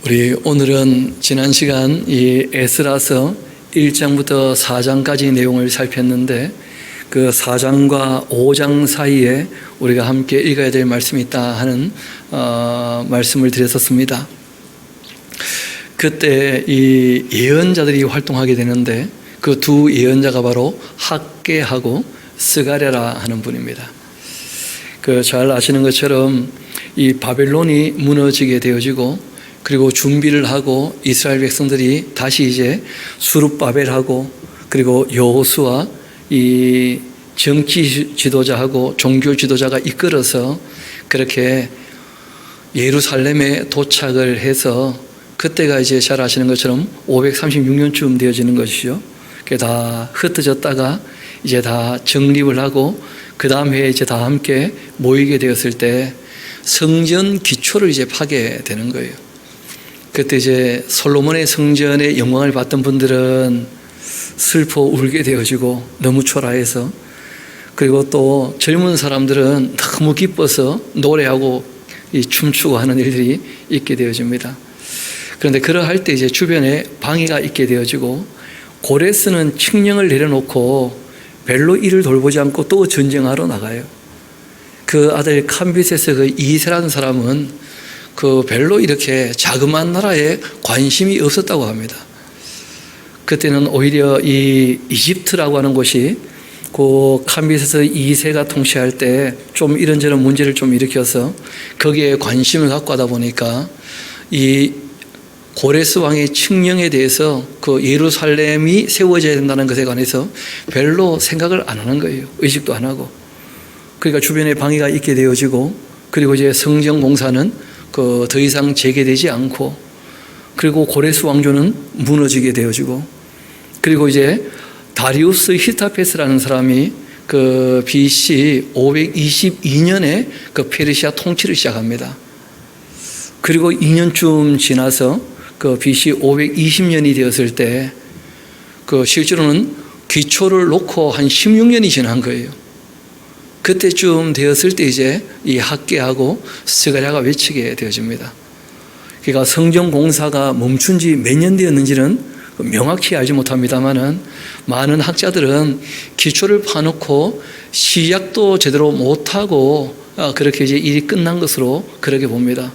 우리 오늘은 지난 시간 이 에스라서 1장부터 4장까지 내용을 살폈는데 그 4장과 5장 사이에 우리가 함께 읽어야 될 말씀이 있다 하는 말씀을 드렸었습니다. 그때 이 예언자들이 활동하게 되는데 그 두 예언자가 바로 학개하고 스가랴라 하는 분입니다. 그 잘 아시는 것처럼 이 바벨론이 무너지게 되어지고 그리고 준비를 하고 이스라엘 백성들이 다시 이제 수룹바벨하고 그리고 여호수아 이 정치 지도자하고 종교 지도자가 이끌어서 그렇게 예루살렘에 도착을 해서 그때가 이제 잘 아시는 것처럼 536년쯤 되어지는 것이죠. 그게 다 흩어졌다가 이제 다 정립을 하고 그 다음 해에 이제 다 함께 모이게 되었을 때 성전 기초를 이제 파게 되는 거예요. 그때 이제 솔로몬의 성전의 영광을 봤던 분들은 슬퍼 울게 되어지고 너무 초라해서, 그리고 또 젊은 사람들은 너무 기뻐서 노래하고 춤추고 하는 일들이 있게 되어집니다. 그런데 그러할 때 이제 주변에 방해가 있게 되어지고 고레스는 칙령을 내려놓고 별로 이를 돌보지 않고 또 전쟁하러 나가요. 그 아들 캄비세스 그 이세라는 사람은 그 별로 이렇게 자그마한 나라에 관심이 없었다고 합니다. 그때는 오히려 이 이집트라고 하는 곳이 그 캄비세스 2세가 통치할 때 좀 이런저런 문제를 좀 일으켜서 거기에 관심을 갖고 하다 보니까 이 고레스 왕의 칙령에 대해서 그 예루살렘이 세워져야 된다는 것에 관해서 별로 생각을 안 하는 거예요. 의식도 안 하고. 그러니까 주변에 방해가 있게 되어지고, 그리고 이제 성전 공사는 더 이상 재개되지 않고, 그리고 고레스 왕조는 무너지게 되어지고, 그리고 이제 다리우스 히타페스라는 사람이 그 BC 522년에 그 페르시아 통치를 시작합니다. 그리고 2년쯤 지나서 그 BC 520년이 되었을 때 그 실제로는 기초를 놓고 한 16년이 지난 거예요. 그때쯤 되었을 때 이제 이 학개하고 스가랴가 외치게 되어집니다. 그러니까 성전 공사가 멈춘 지 몇 년 되었는지는 명확히 알지 못합니다만은 많은 학자들은 기초를 파놓고 시작도 제대로 못하고 그렇게 이제 일이 끝난 것으로 그렇게 봅니다.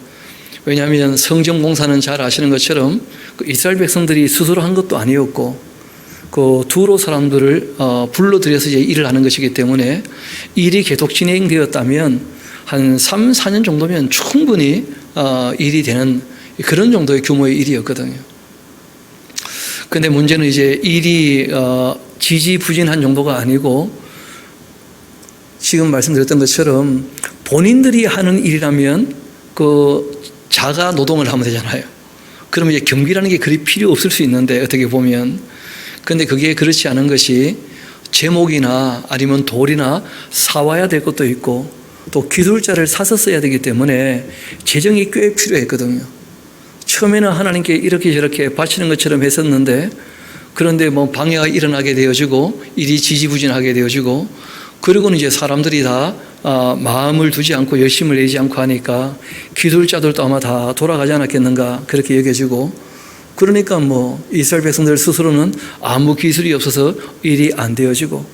왜냐하면 성전 공사는 잘 아시는 것처럼 이스라엘 백성들이 스스로 한 것도 아니었고 그 두로 사람들을 불러들여서 이제 일을 하는 것이기 때문에 일이 계속 진행되었다면 한 3, 4년 정도면 충분히 일이 되는 그런 정도의 규모의 일이었거든요. 그런데 문제는 이제 일이 지지부진한 정도가 아니고 지금 말씀드렸던 것처럼 본인들이 하는 일이라면 그 자가 노동을 하면 되잖아요. 그러면 이제 경비라는 게 그리 필요 없을 수 있는데 어떻게 보면, 그런데 그게 그렇지 않은 것이 제목이나 아니면 돌이나 사와야 될 것도 있고 또 기술자를 사서 써야 되기 때문에 재정이 꽤 필요했거든요. 처음에는 하나님께 이렇게 저렇게 바치는 것처럼 했었는데, 그런데 뭐 방해가 일어나게 되어지고 일이 지지부진하게 되어지고, 그리고는 이제 사람들이 다 마음을 두지 않고 열심을 내지 않고 하니까 기술자들도 아마 다 돌아가지 않았겠는가 그렇게 여겨지고, 그러니까 뭐 이스라엘 백성들 스스로는 아무 기술이 없어서 일이 안 되어지고,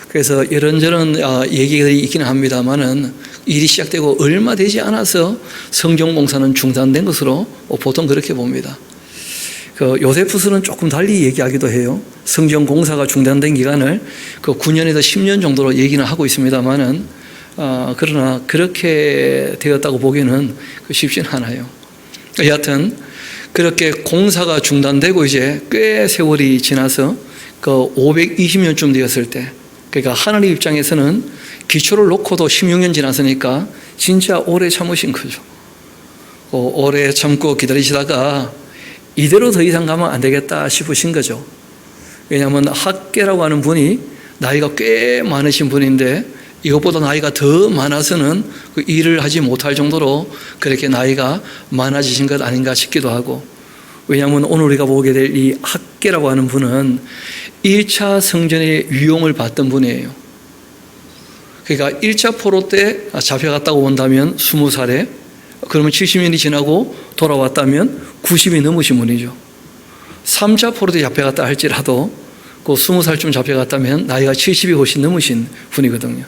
그래서 이런저런 얘기들이 있기는 합니다만은 일이 시작되고 얼마 되지 않아서 성전 공사는 중단된 것으로 보통 그렇게 봅니다. 그 요세푸스는 조금 달리 얘기하기도 해요. 성전 공사가 중단된 기간을 그 9년에서 10년 정도로 얘기는 하고 있습니다만은 그러나 그렇게 되었다고 보기에는 쉽지는 않아요. 여하튼 그렇게 공사가 중단되고 이제 꽤 세월이 지나서 그 520년쯤 되었을 때, 그러니까 하나님 입장에서는 기초를 놓고도 16년 지났으니까 진짜 오래 참으신 거죠. 오래 참고 기다리시다가 이대로 더 이상 가면 안 되겠다 싶으신 거죠. 왜냐하면 학개라고 하는 분이 나이가 꽤 많으신 분인데 이것보다 나이가 더 많아서는 그 일을 하지 못할 정도로 그렇게 나이가 많아지신 것 아닌가 싶기도 하고, 왜냐하면 오늘 우리가 보게 될 이 학개라고 하는 분은 1차 성전의 위용을 받던 분이에요. 그러니까 1차 포로 때 잡혀갔다고 본다면 20살에, 그러면 70년이 지나고 돌아왔다면 90이 넘으신 분이죠. 3차 포로대 잡혀갔다 할지라도 그 20살쯤 잡혀갔다면 나이가 70이 훨씬 넘으신 분이거든요.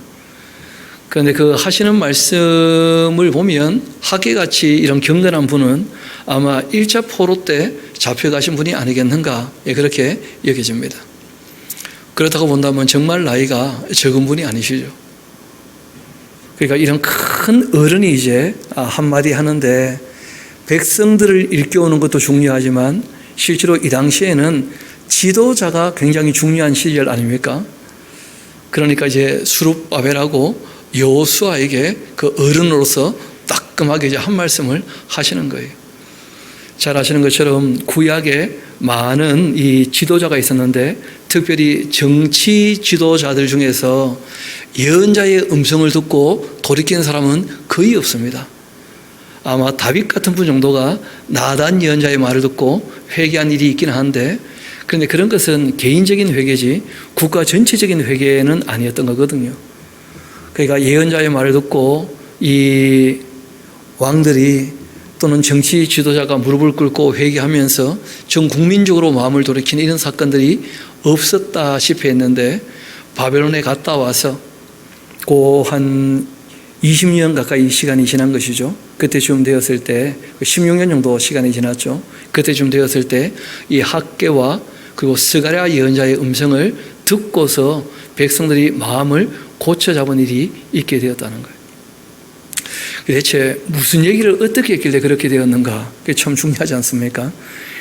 그런데 그 하시는 말씀을 보면 학계같이 이런 경건한 분은 아마 1차 포로 때 잡혀가신 분이 아니겠는가, 그렇게 여겨집니다. 그렇다고 본다면 정말 나이가 적은 분이 아니시죠. 그러니까 이런 큰 어른이 이제 한마디 하는데 백성들을 일깨우는 것도 중요하지만 실제로 이 당시에는 지도자가 굉장히 중요한 시절 아닙니까? 그러니까 이제 수룹바벨하고 여호수아에게 그 어른으로서 따끔하게 이제 한 말씀을 하시는 거예요. 잘 아시는 것처럼 구약에 많은 이 지도자가 있었는데 특별히 정치 지도자들 중에서 예언자의 음성을 듣고 돌이킨 사람은 거의 없습니다. 아마 다윗 같은 분 정도가 나단 예언자의 말을 듣고 회개한 일이 있긴 한데, 그런데 그런 것은 개인적인 회개지 국가 전체적인 회개는 아니었던 거거든요. 그러니까 예언자의 말을 듣고 이 왕들이 또는 정치 지도자가 무릎을 꿇고 회개하면서 전 국민적으로 마음을 돌이키는 이런 사건들이 없었다시피 했는데, 바벨론에 갔다 와서 그 한 20년 가까이 시간이 지난 것이죠. 그때쯤 되었을 때 16년 정도 시간이 지났죠. 그때쯤 되었을 때 이 학개와 그리고 스가랴 예언자의 음성을 듣고서 백성들이 마음을 고쳐 잡은 일이 있게 되었다는 거예요. 대체 무슨 얘기를 어떻게 했길래 그렇게 되었는가? 그게 참 중요하지 않습니까?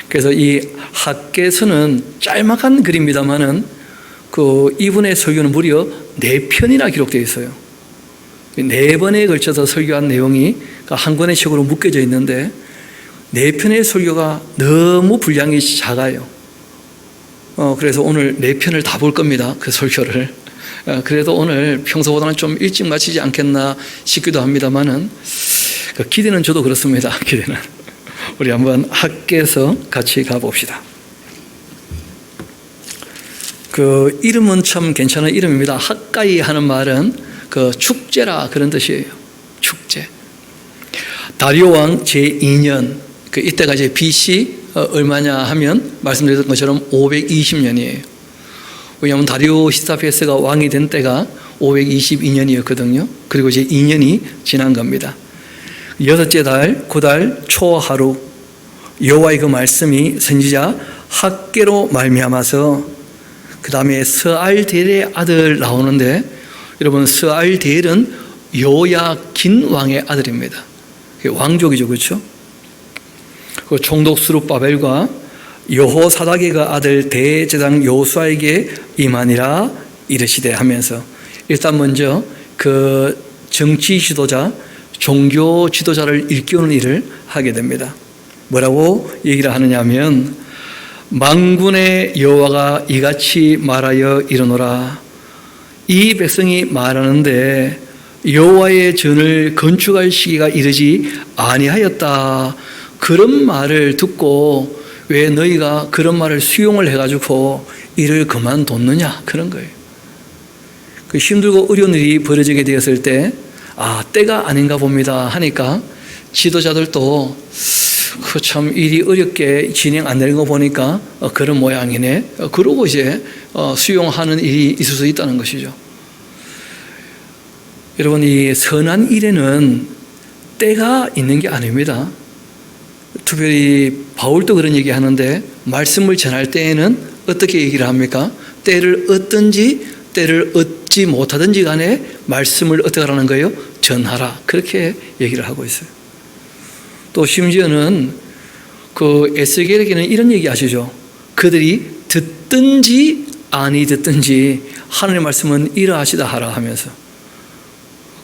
그래서 이 학개서는 짤막한 글입니다만은 이분의 설교는 무려 4편이나 기록되어 있어요. 4번에 걸쳐서 설교한 내용이 한 권의 책으로 묶여져 있는데 4편의 설교가 너무 분량이 작아요. 그래서 오늘 4편을 다 볼 겁니다. 그 설교를. 그래도 오늘 평소보다는 좀 일찍 마치지 않겠나 싶기도 합니다만은 기대는 저도 그렇습니다. 기대는. 우리 한번 학개서 같이 가봅시다. 그 이름은 참 괜찮은 이름입니다. 학가이 하는 말은 그 축제라 그런 뜻이에요. 축제. 다리오 왕 제2년, 이때가 이제 BC 얼마냐 하면 말씀드렸던 것처럼 520년이에요. 왜냐하면 다리오 히스타피에스가 왕이 된 때가 522년이었거든요. 그리고 이제 2년이 지난 겁니다. 6째 달, 9달 초 하루, 여호와의 그 말씀이 선지자 학개로 말미암아서, 그 다음에 스알디엘의 아들 나오는데, 여러분 스알디엘은 요야긴 왕의 아들입니다. 왕족이죠, 그렇죠? 그 총독 수룹바벨과 여호사닥의 그 아들 대제사장 여호수아에게 임하니라 이르시되 하면서, 일단 먼저 그 정치 지도자, 종교 지도자를 일깨우는 일을 하게 됩니다. 뭐라고 얘기를 하느냐 하면, 만군의 여호와가 이같이 말하여 이르노라. 이 백성이 말하는데 여호와의 전을 건축할 시기가 이르지 아니하였다. 그런 말을 듣고 왜 너희가 그런 말을 수용을 해가지고 일을 그만뒀느냐, 그런 거예요. 그 힘들고 어려운 일이 벌어지게 되었을 때 때가 아닌가 봅니다 하니까 지도자들도 참 일이 어렵게 진행 안 되는 거 보니까 그런 모양이네, 그러고 이제 수용하는 일이 있을 수 있다는 것이죠. 여러분, 이 선한 일에는 때가 있는 게 아닙니다. 특별히 바울도 그런 얘기 하는데, 말씀을 전할 때에는 어떻게 얘기를 합니까? 때를 얻든지 때를 얻지 못하든지 간에 말씀을 어떻게 하라는 거예요? 전하라, 그렇게 얘기를 하고 있어요. 또 심지어는 그 에스겔에게는 이런 얘기 하시죠. 그들이 듣든지 아니 듣든지 하나님의 말씀은 이러하시다 하라 하면서,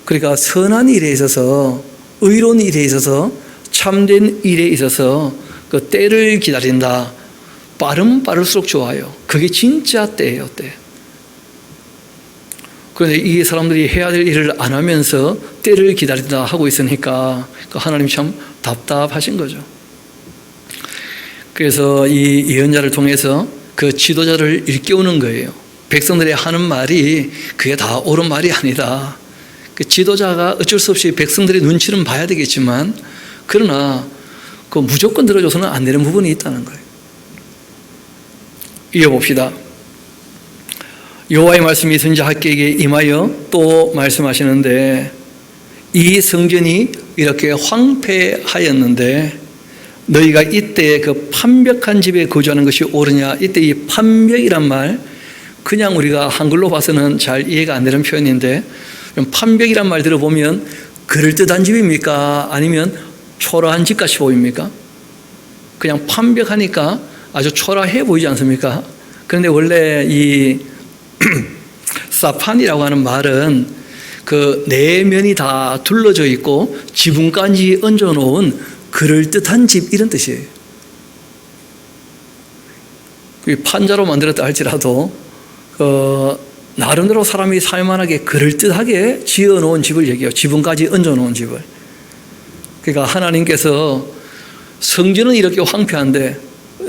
그러니까 선한 일에 있어서, 의로운 일에 있어서, 참된 일에 있어서 그 때를 기다린다. 빠르면 빠를수록 좋아요. 그게 진짜 때예요, 때. 그런데 이 사람들이 해야 될 일을 안 하면서 때를 기다린다 하고 있으니까 하나님 참 답답하신 거죠. 그래서 이 예언자를 통해서 그 지도자를 일깨우는 거예요. 백성들이 하는 말이 그게 다 옳은 말이 아니다. 그 지도자가 어쩔 수 없이 백성들의 눈치는 봐야 되겠지만, 그러나 그 무조건 들어줘서는 안 되는 부분이 있다는 거예요. 이어봅시다. 여호와의 말씀이 선지자 학개에게 임하여 또 말씀하시는데, 이 성전이 이렇게 황폐하였는데 너희가 이때 그 판벽한 집에 거주하는 것이 옳으냐. 이때 이 판벽이란 말, 그냥 우리가 한글로 봐서는 잘 이해가 안 되는 표현인데, 판벽이란 말 들어보면 그럴듯한 집입니까? 아니면 초라한 집같이 보입니까? 그냥 판벽하니까 아주 초라해 보이지 않습니까? 그런데 원래 이 사판이라고 하는 말은 그 내면이 다 둘러져 있고 지붕까지 얹어놓은 그럴듯한 집, 이런 뜻이에요. 판자로 만들었다 할지라도 나름대로 사람이 살만하게 그럴듯하게 지어놓은 집을 얘기해요. 지붕까지 얹어놓은 집을. 그러니까 하나님께서 성전은 이렇게 황폐한데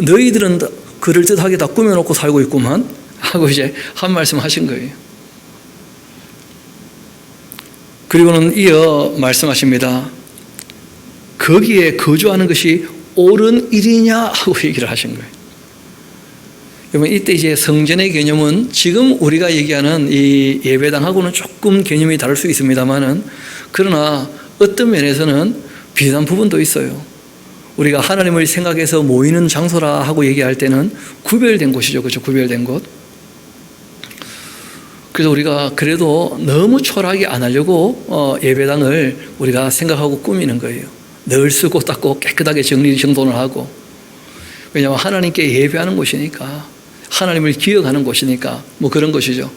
너희들은 그럴듯하게 다 꾸며놓고 살고 있구만 하고 이제 한 말씀 하신 거예요. 그리고는 이어 말씀하십니다. 거기에 거주하는 것이 옳은 일이냐 하고 얘기를 하신 거예요. 그러면 이때 이제 성전의 개념은 지금 우리가 얘기하는 이 예배당하고는 조금 개념이 다를 수 있습니다만은, 그러나 어떤 면에서는 비슷한 부분도 있어요. 우리가 하나님을 생각해서 모이는 장소라 하고 얘기할 때는 구별된 곳이죠. 그렇죠? 구별된 곳. 그래서 우리가 그래도 너무 초라하게 안 하려고 예배당을 우리가 생각하고 꾸미는 거예요. 늘 쓰고 닦고 깨끗하게 정리정돈을 하고. 왜냐하면 하나님께 예배하는 곳이니까, 하나님을 기억하는 곳이니까 뭐 그런 것이죠.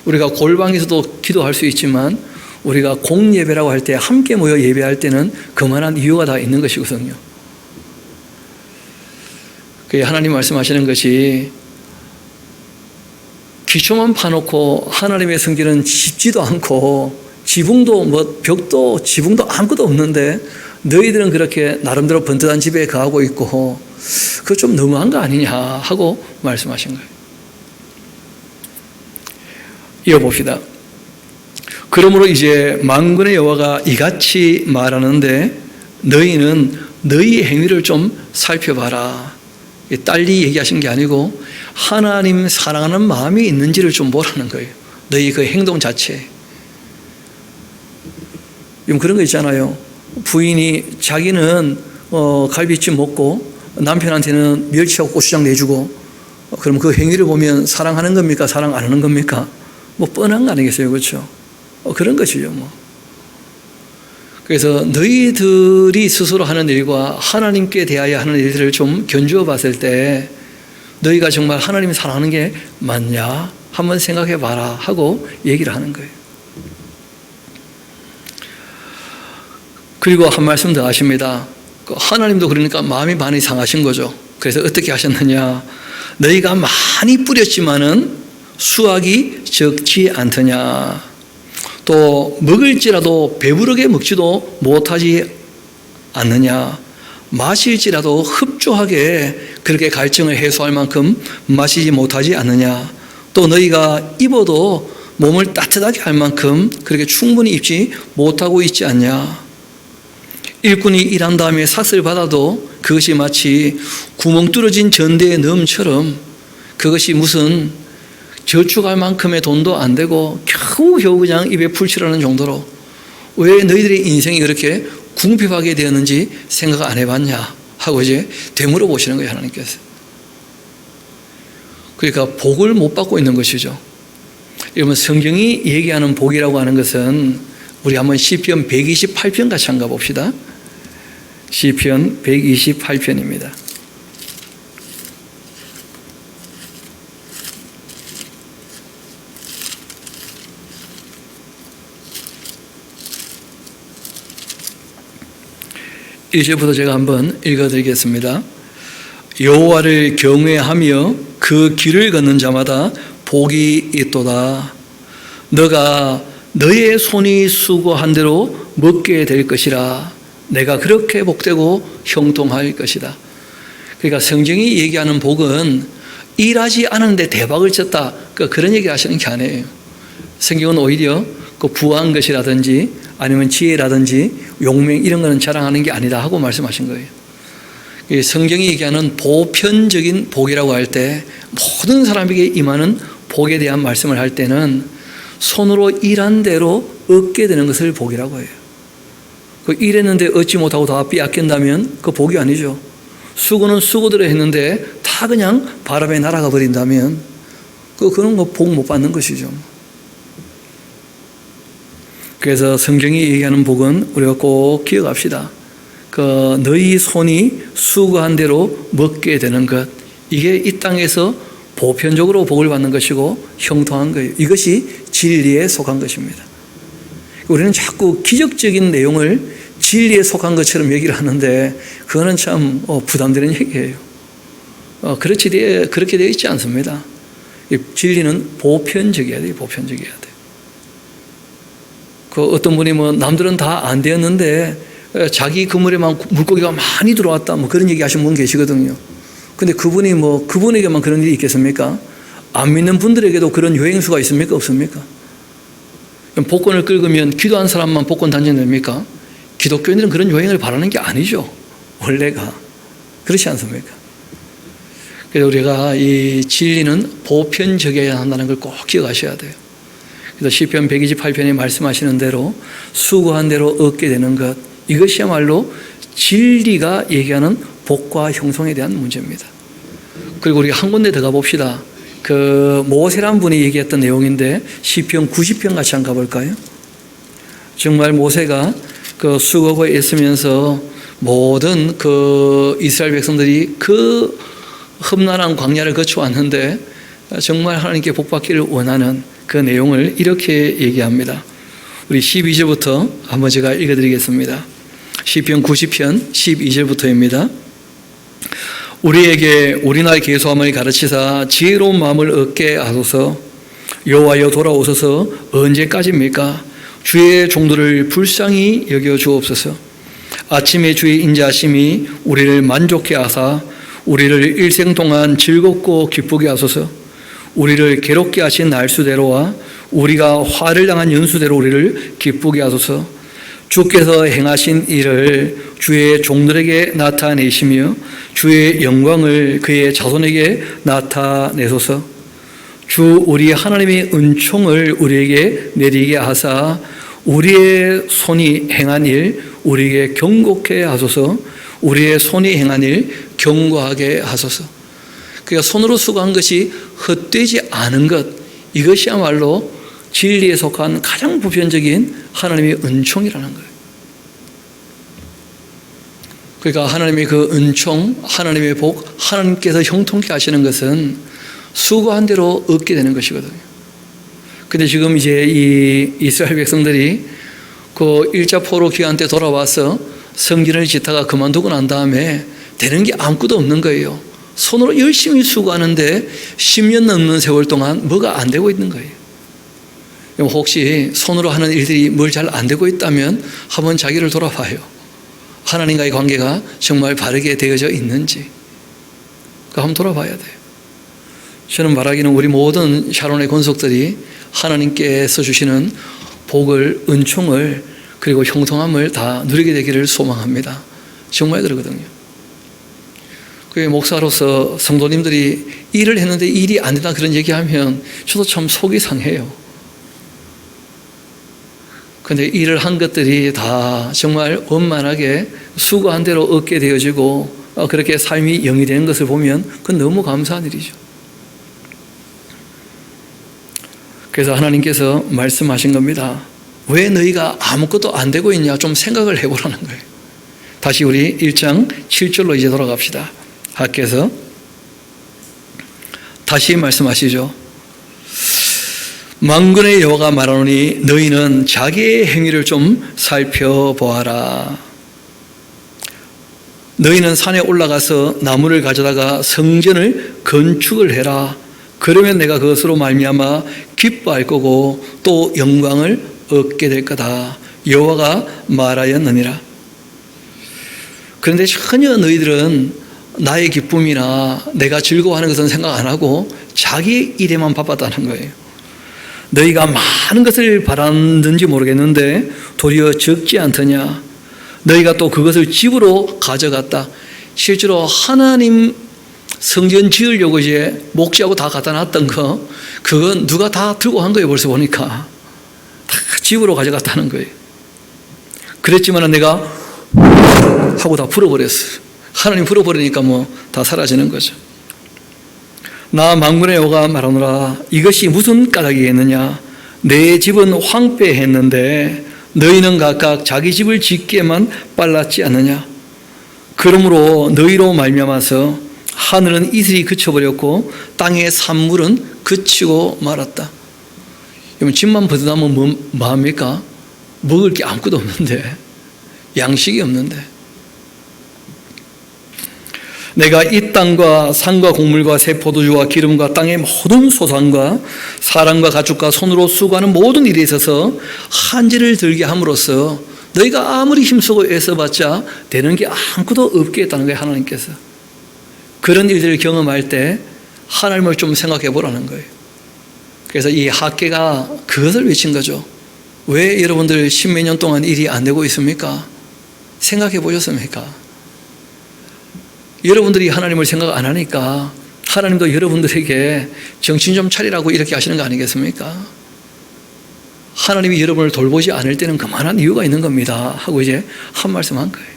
우리가 골방에서도 기도할 수 있지만 우리가 공예배라고 할 때, 함께 모여 예배할 때는 그만한 이유가 다 있는 것이거든요. 하나님 말씀하시는 것이, 기초만 파놓고 하나님의 성전은 짓지도 않고 지붕도 뭐 벽도 지붕도 아무것도 없는데 너희들은 그렇게 나름대로 번듯한 집에 거하고 있고, 그거 좀 너무한 거 아니냐 하고 말씀하신 거예요. 이어봅시다. 그러므로 이제 만군의 여호와가 이같이 말하는데 너희는 너희 행위를 좀 살펴봐라. 딸리 얘기하신 게 아니고 하나님 사랑하는 마음이 있는지를 좀 보라는 거예요. 너희 그 행동 자체. 그런 거 있잖아요. 부인이 자기는 갈비찜 먹고 남편한테는 멸치하고 고추장 내주고, 그럼 그 행위를 보면 사랑하는 겁니까? 사랑 안 하는 겁니까? 뭐 뻔한 거 아니겠어요? 그렇죠? 그런 것이죠. 뭐. 그래서 너희들이 스스로 하는 일과 하나님께 대하여 하는 일들을 좀 견주어 봤을 때 너희가 정말 하나님이 사랑하는 게 맞냐? 한번 생각해 봐라 하고 얘기를 하는 거예요. 그리고 한 말씀 더 하십니다. 하나님도 그러니까 마음이 많이 상하신 거죠. 그래서 어떻게 하셨느냐? 너희가 많이 뿌렸지만은 수확이 적지 않더냐? 또 먹을지라도 배부르게 먹지도 못하지 않느냐? 마실지라도 흡족하게 그렇게 갈증을 해소할 만큼 마시지 못하지 않느냐? 또 너희가 입어도 몸을 따뜻하게 할 만큼 그렇게 충분히 입지 못하고 있지 않냐? 일꾼이 일한 다음에 삭을 받아도 그것이 마치 구멍 뚫어진 전대의 넣음처럼 그것이 무슨 저축할 만큼의 돈도 안 되고 겨우겨우 그냥 입에 풀칠하는 정도로, 왜 너희들의 인생이 그렇게 궁핍하게 되었는지 생각 안 해봤냐 하고 이제 되물어 보시는 거예요, 하나님께서. 그러니까 복을 못 받고 있는 것이죠. 여러분, 성경이 얘기하는 복이라고 하는 것은 우리 한번 시편 128편 같이 한번 가봅시다. 시편 128편입니다. 이제부터 제가 한번 읽어드리겠습니다. 여호와를 경외하며 그 길을 걷는 자마다 복이 있도다. 너가 너의 손이 수고한 대로 먹게 될 것이라. 내가 그렇게 복되고 형통할 것이다. 그러니까 성경이 얘기하는 복은 일하지 않았는데 대박을 쳤다, 그런 얘기 하시는 게 아니에요. 성경은 오히려 그 부한 것이라든지 아니면 지혜라든지 용맹 이런 거는 자랑하는 게 아니다 하고 말씀하신 거예요. 이 성경이 얘기하는 보편적인 복이라고 할 때 모든 사람에게 임하는 복에 대한 말씀을 할 때는 손으로 일한 대로 얻게 되는 것을 복이라고 해요. 그 일했는데 얻지 못하고 다 빼앗긴다면 그 복이 아니죠. 수고는 수고대로 했는데 다 그냥 바람에 날아가 버린다면 그런 거 복 못 받는 것이죠. 그래서 성경이 얘기하는 복은 우리가 꼭 기억합시다. 너희 손이 수고한 대로 먹게 되는 것, 이게 이 땅에서 보편적으로 복을 받는 것이고 형통한 거예요. 이것이 진리에 속한 것입니다. 우리는 자꾸 기적적인 내용을 진리에 속한 것처럼 얘기를 하는데 그거는 참 부담되는 얘기예요. 그렇게 되어 있지 않습니다. 진리는 보편적이어야 돼요. 보편적이어야 돼요. 어떤 분이 남들은 다 안 되었는데 자기 그물에만 물고기가 많이 들어왔다 그런 얘기 하신 분 계시거든요. 근데 그분에게만 그런 일이 있겠습니까? 안 믿는 분들에게도 그런 여행수가 있습니까? 없습니까? 복권을 긁으면 기도한 사람만 복권 당첨됩니까? 기독교인들은 그런 여행을 바라는 게 아니죠. 원래가. 그렇지 않습니까? 그래서 우리가 이 진리는 보편적이어야 한다는 걸 꼭 기억하셔야 돼요. 그래서 시편 128편에 말씀하시는 대로 수고한 대로 얻게 되는 것, 이것이야말로 진리가 얘기하는 복과 형통에 대한 문제입니다. 그리고 우리 한 군데 더 가봅시다. 모세란 분이 얘기했던 내용인데 시편 90편 같이 한번 가볼까요? 정말 모세가 수고하고 애쓰면서 모든 이스라엘 백성들이 험난한 광야를 거쳐왔는데 정말 하나님께 복받기를 원하는 그 내용을 이렇게 얘기합니다. 우리 12절부터 한번 제가 읽어드리겠습니다. 시편 90편 12절부터입니다. 우리에게 우리나라의 계수함을 가르치사 지혜로운 마음을 얻게 하소서. 여호와여 돌아오소서. 언제까지입니까? 주의 종들을 불쌍히 여겨 주옵소서. 아침에 주의 인자하심이 우리를 만족케 하사 우리를 일생 동안 즐겁고 기쁘게 하소서. 우리를 괴롭게 하신 날수대로와 우리가 화를 당한 연수대로 우리를 기쁘게 하소서. 주께서 행하신 일을 주의 종들에게 나타내시며 주의 영광을 그의 자손에게 나타내소서. 주 우리 하나님의 은총을 우리에게 내리게 하사 우리의 손이 행한 일 우리에게 경고케 하소서. 우리의 손이 행한 일 경고하게 하소서. 그러니까 손으로 수고한 것이 헛되지 않은 것, 이것이야말로 진리에 속한 가장 보편적인 하나님의 은총이라는 거예요. 그러니까 하나님의 그 은총, 하나님의 복, 하나님께서 형통케 하시는 것은 수고한 대로 얻게 되는 것이거든요. 근데 지금 이제 이 이스라엘 백성들이 그 일자포로 기간 때 돌아와서 성전을 짓다가 그만두고 난 다음에 되는 게 아무것도 없는 거예요. 손으로 열심히 수고하는데 10년 넘는 세월 동안 뭐가 안 되고 있는 거예요. 혹시 손으로 하는 일들이 뭘 잘 안 되고 있다면 한번 자기를 돌아봐요. 하나님과의 관계가 정말 바르게 되어져 있는지 한번 돌아봐야 돼요. 저는 말하기는 우리 모든 샤론의 권속들이 하나님께서 주시는 복을, 은총을, 그리고 형통함을 다 누리게 되기를 소망합니다. 정말 그러거든요. 목사로서 성도님들이 일을 했는데 일이 안 된다 그런 얘기하면 저도 참 속이 상해요. 그런데 일을 한 것들이 다 정말 원만하게 수고한 대로 얻게 되어지고 그렇게 삶이 영위되는 것을 보면 그건 너무 감사한 일이죠. 그래서 하나님께서 말씀하신 겁니다. 왜 너희가 아무것도 안 되고 있냐 좀 생각을 해보라는 거예요. 다시 우리 1장 7절로 이제 돌아갑시다. 하께서 다시 말씀하시죠. 만군의 여호와가 말하노니 너희는 자기의 행위를 좀 살펴보아라. 너희는 산에 올라가서 나무를 가져다가 성전을 건축을 해라. 그러면 내가 그것으로 말미암아 기뻐할 거고 또 영광을 얻게 될 거다. 여호와가 말하였느니라. 그런데 전혀 너희들은 나의 기쁨이나 내가 즐거워하는 것은 생각 안 하고 자기 일에만 바빴다는 거예요. 너희가 많은 것을 바랐는지 모르겠는데 도리어 적지 않더냐. 너희가 또 그것을 집으로 가져갔다. 실제로 하나님 성전 지으려고 이제 목재하고 다 갖다 놨던 거, 그건 누가 다 들고 간 거예요. 벌써 보니까 다 집으로 가져갔다는 거예요. 그랬지만 내가 하고 다 풀어버렸어요. 하나님 풀어버리니까 뭐 다 사라지는 거죠. 나 만군의 여호와가 말하노라, 이것이 무슨 까닭이겠느냐? 내 집은 황폐했는데 너희는 각각 자기 집을 짓기에만 빨랐지 않느냐? 그러므로 너희로 말미암아서 하늘은 이슬이 그쳐버렸고 땅의 산물은 그치고 말았다. 여러분, 집만 벗어나면 뭐합니까? 먹을 게 아무것도 없는데, 양식이 없는데. 내가 이 땅과 산과 곡물과 새 포도주와 기름과 땅의 모든 소산과 사람과 가축과 손으로 수고하는 모든 일에 있어서 한지를 들게 함으로써 너희가 아무리 힘쓰고 애써봤자 되는 게 아무것도 없게 했다는 거예요. 하나님께서. 그런 일들을 경험할 때 하나님을 좀 생각해 보라는 거예요. 그래서 이 학개가 그것을 외친 거죠. 왜 여러분들 십몇 년 동안 일이 안 되고 있습니까? 생각해 보셨습니까? 여러분들이 하나님을 생각 안 하니까 하나님도 여러분들에게 정신 좀 차리라고 이렇게 하시는 거 아니겠습니까? 하나님이 여러분을 돌보지 않을 때는 그만한 이유가 있는 겁니다 하고 이제 한 말씀 한 거예요.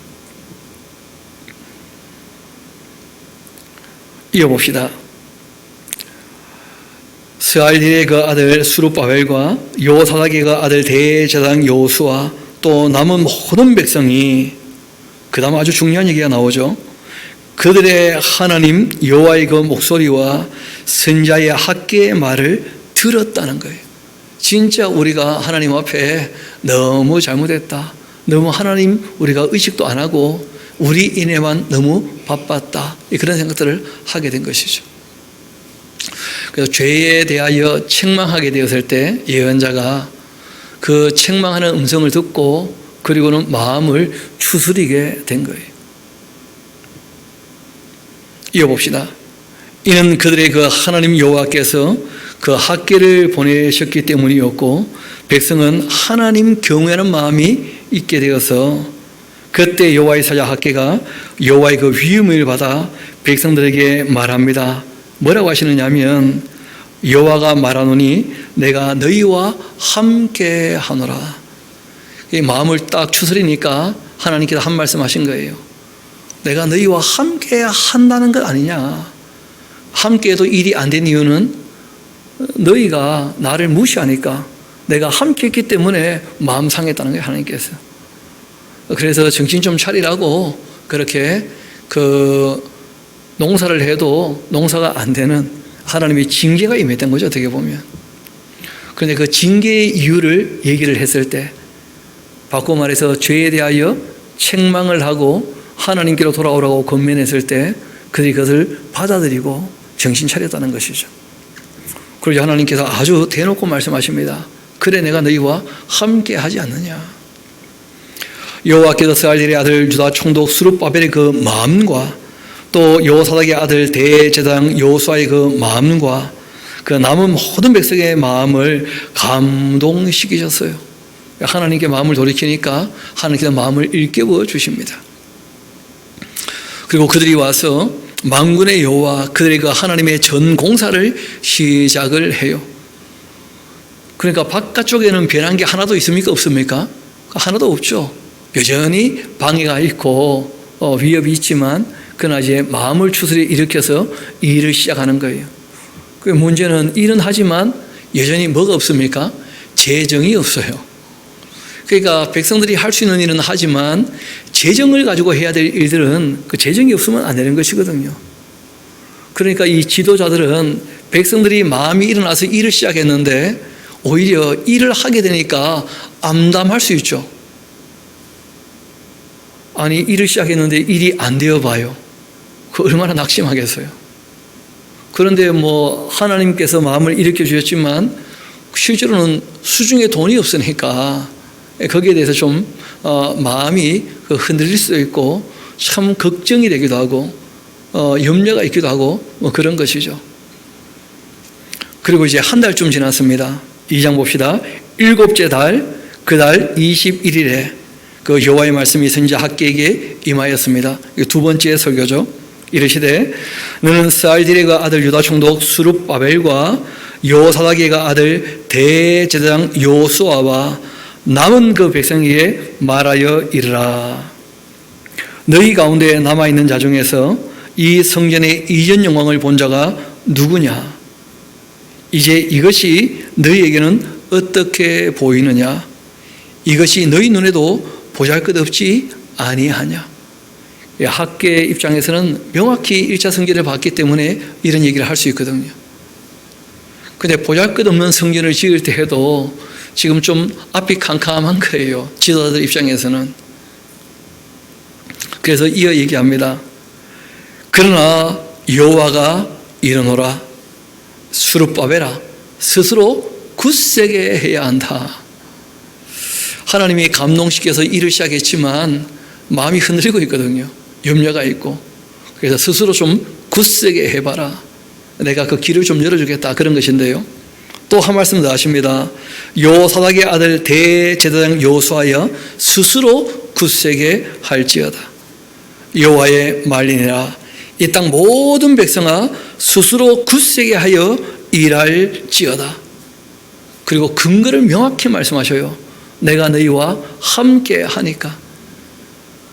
이어봅시다. 스알딜의 그 아들 스룹바벨과 요사닥의 그 아들 대제사장 여호수아 또 남은 모든 백성이, 그 다음 아주 중요한 얘기가 나오죠. 그들의 하나님 여호와의 그 목소리와 선자의 학개의 말을 들었다는 거예요. 진짜 우리가 하나님 앞에 너무 잘못했다, 너무 하나님 우리가 의식도 안 하고 우리 인해만 너무 바빴다, 그런 생각들을 하게 된 것이죠. 그래서 죄에 대하여 책망하게 되었을 때 예언자가 그 책망하는 음성을 듣고 그리고는 마음을 추스리게 된 거예요. 이어봅시다. 이는 그들의 그 하나님 여호와께서 그 학개를 보내셨기 때문이었고 백성은 하나님 경외하는 마음이 있게 되어서 그때 여호와의 사자 학개가 여호와의 그 위임을 받아 백성들에게 말합니다. 뭐라고 하시느냐 하면 여호와가 말하노니 내가 너희와 함께 하노라. 이 마음을 딱 추스리니까 하나님께서 한 말씀 하신 거예요. 내가 너희와 함께 한다는 것 아니냐. 함께해도 일이 안 된 이유는 너희가 나를 무시하니까 내가 함께 했기 때문에 마음 상했다는 거예요. 하나님께서. 그래서 정신 좀 차리라고 그렇게 그 농사를 해도 농사가 안 되는 하나님의 징계가 임했던 거죠. 어떻게 보면. 그런데 그 징계의 이유를 얘기를 했을 때, 바꿔 말해서 죄에 대하여 책망을 하고 하나님께로 돌아오라고 권면했을 때 그들이 그것을 받아들이고 정신 차렸다는 것이죠. 그리고 하나님께서 아주 대놓고 말씀하십니다. 그래 내가 너희와 함께 하지 않느냐. 여호와께서 스알딜의 아들 유다 총독 스룹바벨의 그 마음과 또 여호사닥의 아들 대제사장 여호수아의 그 마음과 그 남은 모든 백성의 마음을 감동시키셨어요. 하나님께 마음을 돌이키니까 하나님께서 마음을 일깨워 주십니다. 그리고 그들이 와서 만군의 여호와 그들의 그 하나님의 전 공사를 시작을 해요. 그러니까 바깥쪽에는 변한 게 하나도 있습니까? 없습니까? 하나도 없죠. 여전히 방해가 있고 위협이 있지만 그러나 이제 마음을 추스려 일으켜서 일을 시작하는 거예요. 그 문제는 일은 하지만 여전히 뭐가 없습니까? 재정이 없어요. 그러니까 백성들이 할 수 있는 일은 하지만 재정을 가지고 해야 될 일들은 그 재정이 없으면 안 되는 것이거든요. 그러니까 이 지도자들은 백성들이 마음이 일어나서 일을 시작했는데 오히려 일을 하게 되니까 암담할 수 있죠. 아니 일을 시작했는데 일이 안 되어 봐요. 그 얼마나 낙심하겠어요. 그런데 뭐 하나님께서 마음을 일으켜 주셨지만 실제로는 수중에 돈이 없으니까 거기에 대해서 좀 마음이 흔들릴 수도 있고 참 걱정이 되기도 하고 염려가 있기도 하고 뭐 그런 것이죠. 그리고 이제 한 달쯤 지났습니다. 2장 봅시다. 7째 달 그 달 21일에 그 여호와의 말씀이 선지자 학개에게 임하였습니다. 이거 두 번째 설교죠. 이르시되 너는 스알디엘의 아들 유다 총독 수룹바벨과 여호사닥의 아들 대제사장 여호수아와 남은 그 백성에게 말하여 이르라. 너희 가운데 남아있는 자 중에서 이 성전의 이전 영광을 본 자가 누구냐? 이제 이것이 너희에게는 어떻게 보이느냐? 이것이 너희 눈에도 보잘것없지 아니하냐? 학계 입장에서는 명확히 1차 성전을 봤기 때문에 이런 얘기를 할 수 있거든요. 근데 보잘것없는 성전을 지을 때 해도 지금 좀 앞이 캄캄한 거예요. 지도자들 입장에서는. 그래서 이어 얘기합니다. 그러나 여호와가 이르노라. 수룹바벨아, 스스로 굳세게 해야 한다. 하나님이 감동시켜서 일을 시작했지만 마음이 흔들리고 있거든요. 염려가 있고. 그래서 스스로 좀 굳세게 해봐라. 내가 그 길을 좀 열어주겠다. 그런 것인데요. 또 한 말씀 더 하십니다. 여호사닥의 아들 대제사장 여호수아여 스스로 굳세게 할지어다. 여호와의 말이니라. 이 땅 모든 백성아 스스로 굳세게 하여 일할지어다. 그리고 근거를 명확히 말씀하셔요. 내가 너희와 함께 하니까.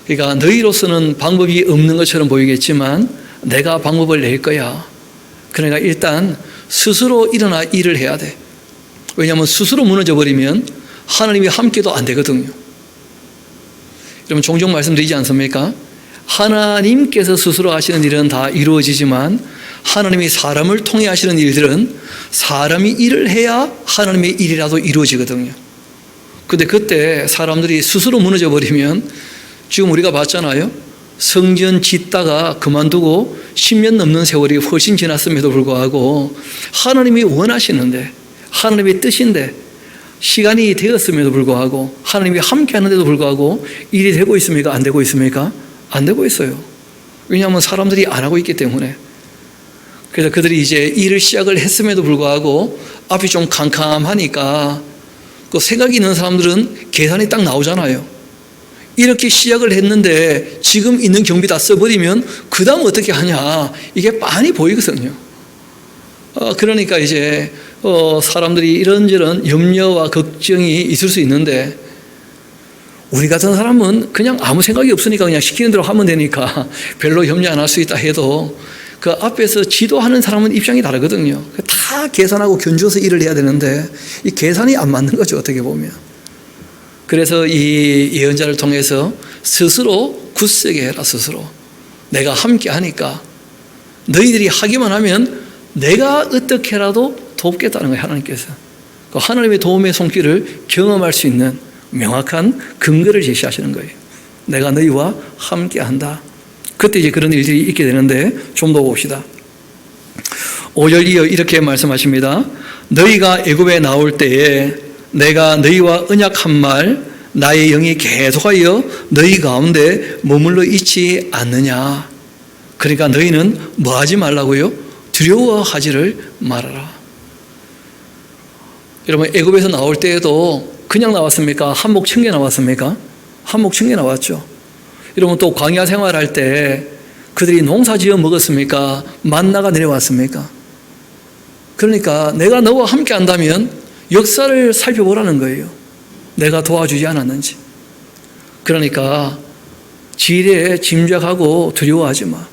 그러니까 너희로서는 방법이 없는 것처럼 보이겠지만 내가 방법을 낼 거야. 그러니까 일단 스스로 일어나 일을 해야 돼. 왜냐하면 스스로 무너져 버리면 하나님이 함께도 안 되거든요. 여러분 종종 말씀드리지 않습니까? 하나님께서 스스로 하시는 일은 다 이루어지지만 하나님이 사람을 통해 하시는 일들은 사람이 일을 해야 하나님의 일이라도 이루어지거든요. 근데 그때 사람들이 스스로 무너져 버리면 지금 우리가 봤잖아요. 성전 짓다가 그만두고 10년 넘는 세월이 훨씬 지났음에도 불구하고 하나님이 원하시는데 하나님의 뜻인데 시간이 되었음에도 불구하고 하나님이 함께 하는데도 불구하고 일이 되고 있습니까? 안 되고 있습니까? 안 되고 있어요. 왜냐하면 사람들이 안 하고 있기 때문에. 그래서 그들이 이제 일을 시작을 했음에도 불구하고 앞이 좀 캄캄하니까 그 생각이 있는 사람들은 계산이 딱 나오잖아요. 이렇게 시작을 했는데 지금 있는 경비 다 써버리면 그 다음 어떻게 하냐, 이게 빤히 보이거든요. 그러니까 이제 사람들이 이런저런 염려와 걱정이 있을 수 있는데 우리 같은 사람은 그냥 아무 생각이 없으니까 그냥 시키는 대로 하면 되니까 별로 염려 안 할 수 있다 해도 그 앞에서 지도하는 사람은 입장이 다르거든요. 다 계산하고 견주어서 일을 해야 되는데 이 계산이 안 맞는 거죠, 어떻게 보면. 그래서 이 예언자를 통해서 스스로 굳세게 해라. 스스로 내가 함께 하니까 너희들이 하기만 하면 내가 어떻게라도 돕겠다는 거예요. 하나님께서 그 하나님의 도움의 손길을 경험할 수 있는 명확한 근거를 제시하시는 거예요. 내가 너희와 함께 한다. 그때 이제 그런 일들이 있게 되는데 좀 더 봅시다. 5절 이어 이렇게 말씀하십니다. 너희가 애굽에 나올 때에 내가 너희와 언약한 말 나의 영이 계속하여 너희 가운데 머물러 있지 않느냐. 그러니까 너희는 뭐 하지 말라고요? 두려워하지를 말아라. 여러분 애굽에서 나올 때에도 그냥 나왔습니까? 한몫 챙겨 나왔습니까? 한몫 챙겨 나왔죠. 여러분 또 광야 생활할 때 그들이 농사 지어 먹었습니까? 만나가 내려왔습니까? 그러니까 내가 너와 함께 한다면 역사를 살펴보라는 거예요. 내가 도와주지 않았는지. 그러니까 지레 짐작하고 두려워하지 마.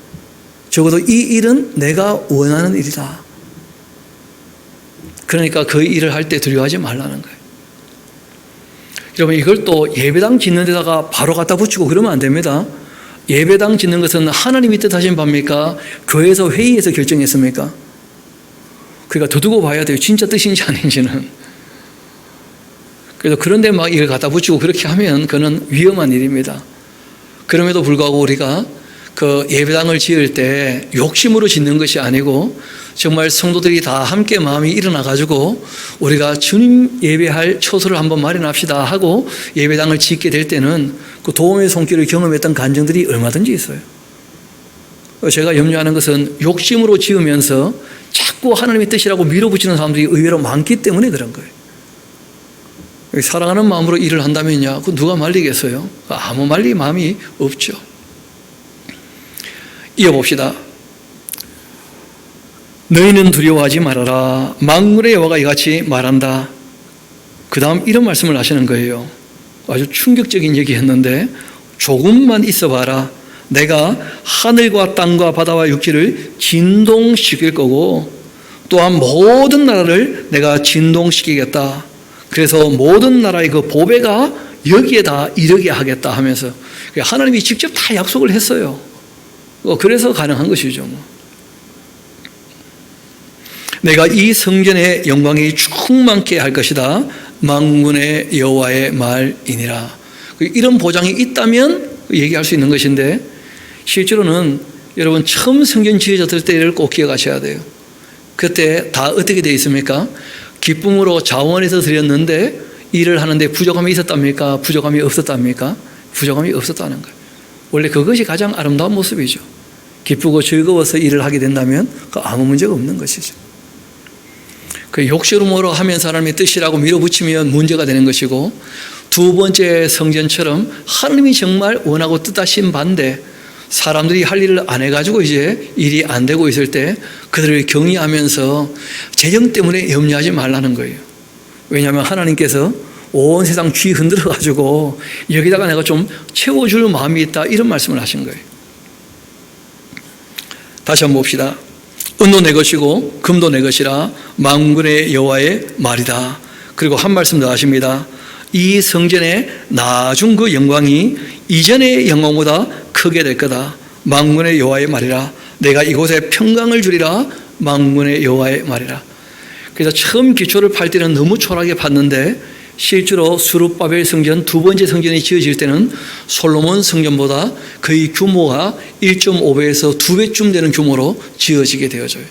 적어도 이 일은 내가 원하는 일이다. 그러니까 그 일을 할 때 두려워하지 말라는 거예요. 여러분 이걸 또 예배당 짓는 데다가 바로 갖다 붙이고 그러면 안 됩니다. 예배당 짓는 것은 하나님이 뜻하신 바입니까? 교회에서 회의에서 결정했습니까? 그러니까 더 두고 봐야 돼요. 진짜 뜻인지 아닌지는. 그래서 그런데 막 이걸 갖다 붙이고 그렇게 하면 그는 위험한 일입니다. 그럼에도 불구하고 우리가 그 예배당을 지을 때 욕심으로 짓는 것이 아니고 정말 성도들이 다 함께 마음이 일어나 가지고 우리가 주님 예배할 처소를 한번 마련합시다 하고 예배당을 짓게 될 때는 그 도움의 손길을 경험했던 간증들이 얼마든지 있어요. 제가 염려하는 것은 욕심으로 지으면서 자꾸 하나님의 뜻이라고 밀어붙이는 사람들이 의외로 많기 때문에 그런 거예요. 사랑하는 마음으로 일을 한다면요, 그 누가 말리겠어요? 아무 말릴 마음이 없죠. 이어봅시다. 너희는 두려워하지 말아라. 만군의 여호와가 이같이 말한다. 그 다음 이런 말씀을 하시는 거예요. 아주 충격적인 얘기했는데, 조금만 있어봐라. 내가 하늘과 땅과 바다와 육지를 진동시킬 거고, 또한 모든 나라를 내가 진동시키겠다. 그래서 모든 나라의 그 보배가 여기에 다 이르게 하겠다 하면서 하나님이 직접 다 약속을 했어요. 그래서 가능한 것이죠. 내가 이 성전의 영광이 충만케 할 것이다. 만군의 여호와의 말이니라. 이런 보장이 있다면 얘기할 수 있는 것인데, 실제로는 여러분 처음 성전 지어졌을 때를 꼭 기억하셔야 돼요. 그때 다 어떻게 되어 있습니까? 기쁨으로 자원해서 드렸는데 일을 하는데 부족함이 있었답니까? 부족함이 없었답니까? 부족함이 없었다는 거예요. 원래 그것이 가장 아름다운 모습이죠. 기쁘고 즐거워서 일을 하게 된다면 아무 문제가 없는 것이죠. 그 욕심으로 하면 사람의 뜻이라고 밀어붙이면 문제가 되는 것이고, 두 번째 성전처럼 하나님이 정말 원하고 뜻하신 반대, 사람들이 할 일을 안 해가지고 이제 일이 안 되고 있을 때 그들을 격려하면서 재정 때문에 염려하지 말라는 거예요. 왜냐하면 하나님께서 온 세상 쥐 흔들어가지고 여기다가 내가 좀 채워줄 마음이 있다, 이런 말씀을 하신 거예요. 다시 한번 봅시다. 은도 내 것이고 금도 내 것이라 만군의 여호와의 말이다. 그리고 한 말씀 더 하십니다. 이 성전의 나중 그 영광이 이전의 영광보다 크게 될 거다. 만군의 여호와의 말이라. 내가 이곳에 평강을 주리라. 만군의 여호와의 말이라. 그래서 처음 기초를 팔 때는 너무 초라하게 팠는데, 실제로 스룹바벨 성전 두 번째 성전이 지어질 때는 솔로몬 성전보다 거의 규모가 1.5배에서 2배쯤 되는 규모로 지어지게 되어져요.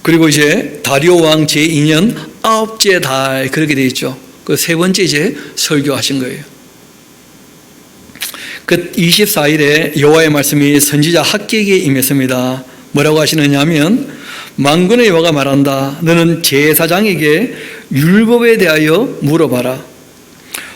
그리고 이제 다리오 왕 제2년 9째 달, 그렇게 되어 있죠. 그 세 번째 이제 설교하신 거예요. 그 24일에 여호와의 말씀이 선지자 학개에게 임했습니다. 뭐라고 하시느냐 하면, 만군의 여호와가 말한다. 너는 제사장에게 율법에 대하여 물어봐라.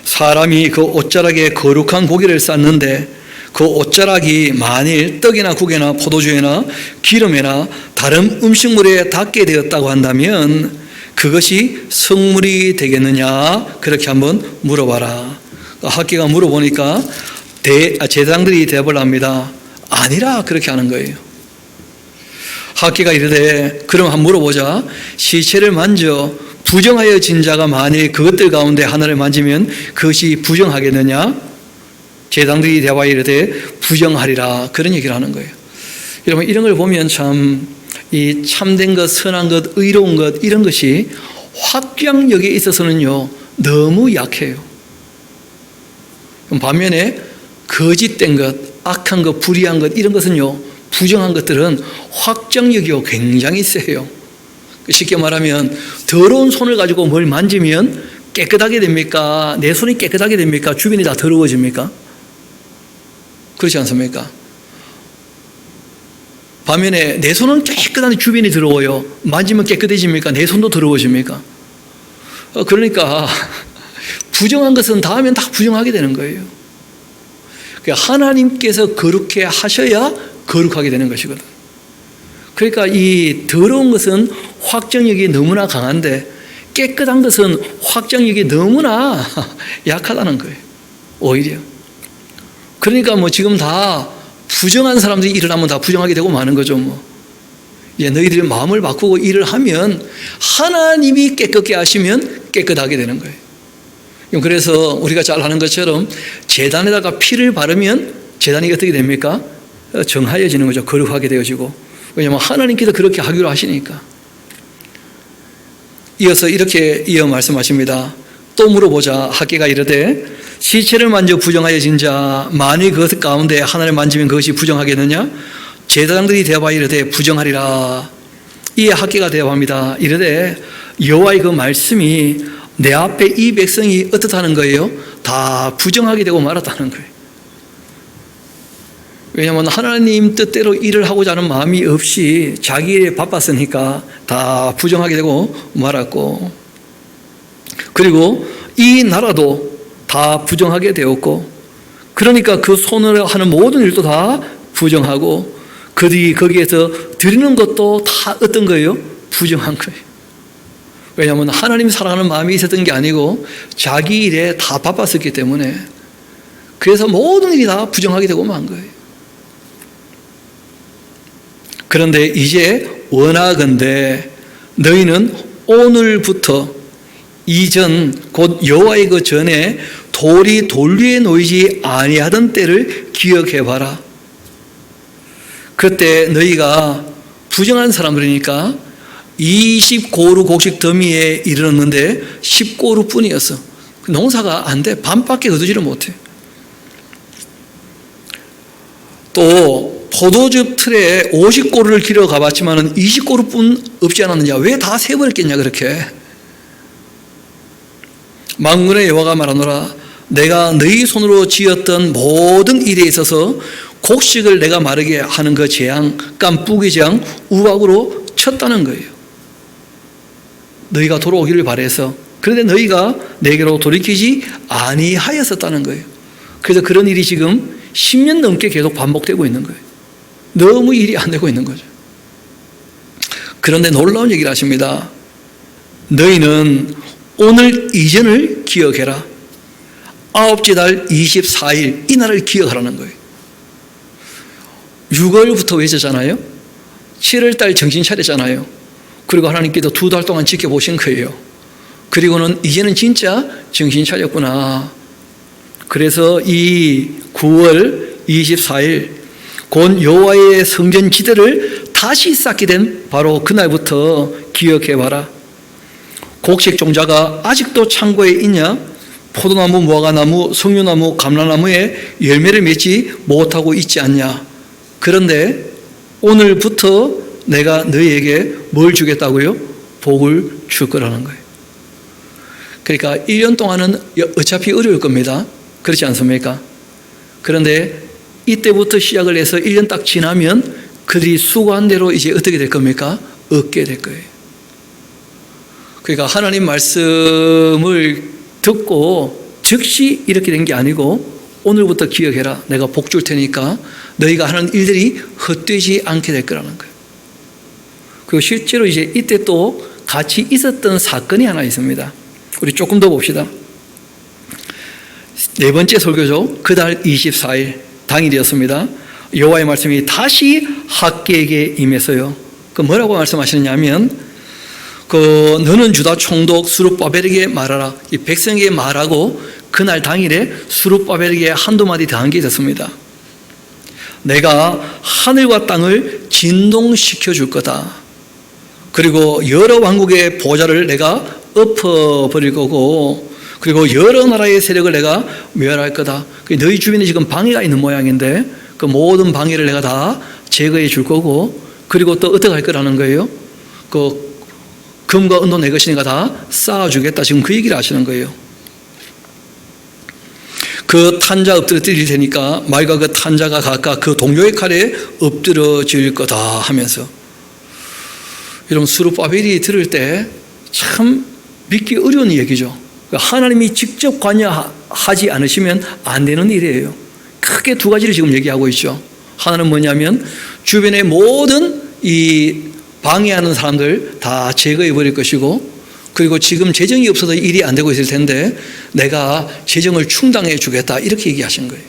사람이 그 옷자락에 거룩한 고기를 쌓는데 그 옷자락이 만일 떡이나 국이나 포도주나 기름이나 다른 음식물에 닿게 되었다고 한다면 그것이 성물이 되겠느냐? 그렇게 한번 물어봐라. 학개가 물어보니까 제사장들이 대답을 합니다. 아니라, 그렇게 하는 거예요. 학개가 이르되, 그럼 한번 물어보자. 시체를 만져 부정하여진 자가 만일 그것들 가운데 하나를 만지면 그것이 부정하겠느냐? 제사장들이 대답하여 이르되 부정하리라. 그런 얘기를 하는 거예요. 여러분, 이런 걸 보면 참 이 참된 것, 선한 것, 의로운 것, 이런 것이 확장력에 있어서는요 너무 약해요. 반면에 거짓된 것, 악한 것, 불의한 것, 이런 것은요, 부정한 것들은 확장력이 굉장히 세요. 쉽게 말하면 더러운 손을 가지고 뭘 만지면 깨끗하게 됩니까? 내 손이 깨끗하게 됩니까? 주변이 다 더러워집니까? 그렇지 않습니까? 반면에 내 손은 깨끗한데 주변이 더러워요. 만지면 깨끗해집니까? 내 손도 더러워집니까? 그러니까 부정한 것은 다 하면 다 부정하게 되는 거예요. 하나님께서 거룩해 하셔야 거룩하게 되는 것이거든. 그러니까 이 더러운 것은 확정력이 너무나 강한데 깨끗한 것은 확정력이 너무나 약하다는 거예요. 오히려. 그러니까 뭐 지금 다 부정한 사람들이 일을 하면 다 부정하게 되고 마는 거죠. 뭐. 너희들이 마음을 바꾸고 일을 하면 하나님이 깨끗게 하시면 깨끗하게 되는 거예요. 그래서 우리가 잘 아는 것처럼 제단에다가 피를 바르면 제단이 어떻게 됩니까? 정하여지는 거죠. 거룩하게 되어지고. 왜냐하면 하나님께서 그렇게 하기로 하시니까. 이어서 이렇게 이어 말씀하십니다. 또 물어보자. 학개가 이르되, 시체를 만져 부정하여진 자 만일 그것 가운데 하나를 만지면 그것이 부정하겠느냐? 제사장들이 대답하여 이르되 부정하리라. 이에 학개가 대답합니다. 이르되 여호와의 그 말씀이 내 앞에 이 백성이 어떻다는 거예요? 다 부정하게 되고 말았다는 거예요. 왜냐하면 하나님 뜻대로 일을 하고자 하는 마음이 없이 자기 일에 바빴으니까 다 부정하게 되고 말았고, 그리고 이 나라도 다 부정하게 되었고, 그러니까 그 손으로 하는 모든 일도 다 부정하고, 그들이 거기에서 드리는 것도 다 어떤 거예요? 부정한 거예요. 왜냐하면 하나님 사랑하는 마음이 있었던 게 아니고 자기 일에 다 바빴었기 때문에, 그래서 모든 일이 다 부정하게 되고 만 거예요. 그런데 이제 원하건대 너희는 오늘부터 이전 곧 여호와의 그 전에 돌이 돌 위에 놓이지 아니하던 때를 기억해봐라. 그때 너희가 부정한 사람들이니까 20고루 곡식 더미에 이르렀는데 10고루 뿐이었어. 농사가 안 돼. 반밖에 거두지를 못해. 또 포도즙 틀에 50고루를 길어 가봤지만 20고루 뿐 없지 않았느냐. 왜 다 세버렸겠냐 그렇게. 만군의 여호와가 말하노라. 내가 너희 손으로 지었던 모든 일에 있어서 곡식을 내가 마르게 하는 그 재앙, 깐뿌기 재앙, 우박으로 쳤다는 거예요. 너희가 돌아오기를 바래서. 그런데 너희가 내게로 돌이키지 아니하였었다는 거예요. 그래서 그런 일이 지금 10년 넘게 계속 반복되고 있는 거예요. 너무 일이 안 되고 있는 거죠. 그런데 놀라운 얘기를 하십니다. 너희는 오늘 이전을 기억해라. 아홉째 달 24일 이 날을 기억하라는 거예요. 6월부터 외쳤잖아요. 7월 달 정신 차렸잖아요. 그리고 하나님께서 2달 동안 지켜보신 거예요. 그리고는 이제는 진짜 정신 차렸구나. 그래서 이 9월 24일 곧 여호와의 성전 지대를 다시 쌓게 된 바로 그날부터 기억해봐라. 곡식 종자가 아직도 창고에 있냐? 포도나무, 무화과나무, 석류나무, 감람나무에 열매를 맺지 못하고 있지 않냐? 그런데 오늘부터 내가 너희에게 뭘 주겠다고요? 복을 줄 거라는 거예요. 그러니까 1년 동안은 어차피 어려울 겁니다. 그렇지 않습니까? 그런데 이때부터 시작을 해서 1년 딱 지나면 그들이 수고한 대로 이제 어떻게 될 겁니까? 얻게 될 거예요. 그러니까 하나님 말씀을 듣고 즉시 이렇게 된 게 아니고 오늘부터 기억해라. 내가 복 줄 테니까 너희가 하는 일들이 헛되지 않게 될 거라는 거예요. 그리고 실제로 이제 이때 또 같이 있었던 사건이 하나 있습니다. 우리 조금 더 봅시다. 네 번째 설교죠. 그달 24일 당일이었습니다. 여호와의 말씀이 다시 학개에게 임해서요. 그 뭐라고 말씀하시느냐면 너는 유다 총독 스룹바벨에게 말하라. 이 백성에게 말하고 그날 당일에 스룹바벨에게 한두 마디 더한 게 있었습니다. 내가 하늘과 땅을 진동시켜 줄 거다. 그리고 여러 왕국의 보좌를 내가 엎어버릴 거고, 그리고 여러 나라의 세력을 내가 멸할 거다. 너희 주변에 지금 방해가 있는 모양인데 그 모든 방해를 내가 다 제거해 줄 거고, 그리고 또 어떻게 할 거라는 거예요? 그 금과 은도 내 것이니까 다 쌓아주겠다. 지금 그 얘기를 하시는 거예요. 그 탄자 엎드러뜨릴 테니까 말과 그 탄자가 각각 그 동료의 칼에 엎드러질 거다 하면서, 여러분 스룹바벨이 들을 때 참 믿기 어려운 얘기죠. 하나님이 직접 관여하지 않으시면 안 되는 일이에요. 크게 두 가지를 지금 얘기하고 있죠. 하나는 뭐냐면 주변의 모든 이 방해하는 사람들 다 제거해 버릴 것이고, 그리고 지금 재정이 없어서 일이 안 되고 있을 텐데 내가 재정을 충당해 주겠다 이렇게 얘기하신 거예요.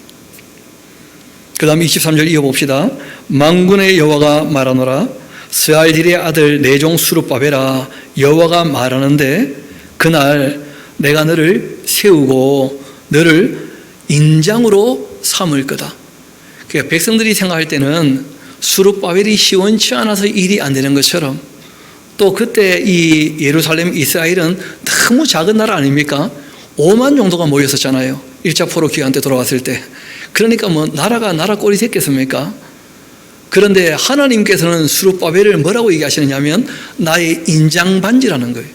그 다음 23절 이어봅시다. 만군의 여호와가 말하노라. 스알딜의 아들 내 종 스룹바벨아, 여호와가 말하는데 그날 내가 너를 세우고 너를 인장으로 삼을 거다. 그러니까 백성들이 생각할 때는 스룹바벨이 시원치 않아서 일이 안 되는 것처럼, 또 그때 이 예루살렘 이스라엘은 너무 작은 나라 아닙니까? 5만 정도가 모였었잖아요. 1차 포로 기간 때 돌아왔을 때. 그러니까 뭐 나라가 나라 꼴이 됐겠습니까? 그런데 하나님께서는 스룹바벨을 뭐라고 얘기하시느냐면 나의 인장반지라는 거예요.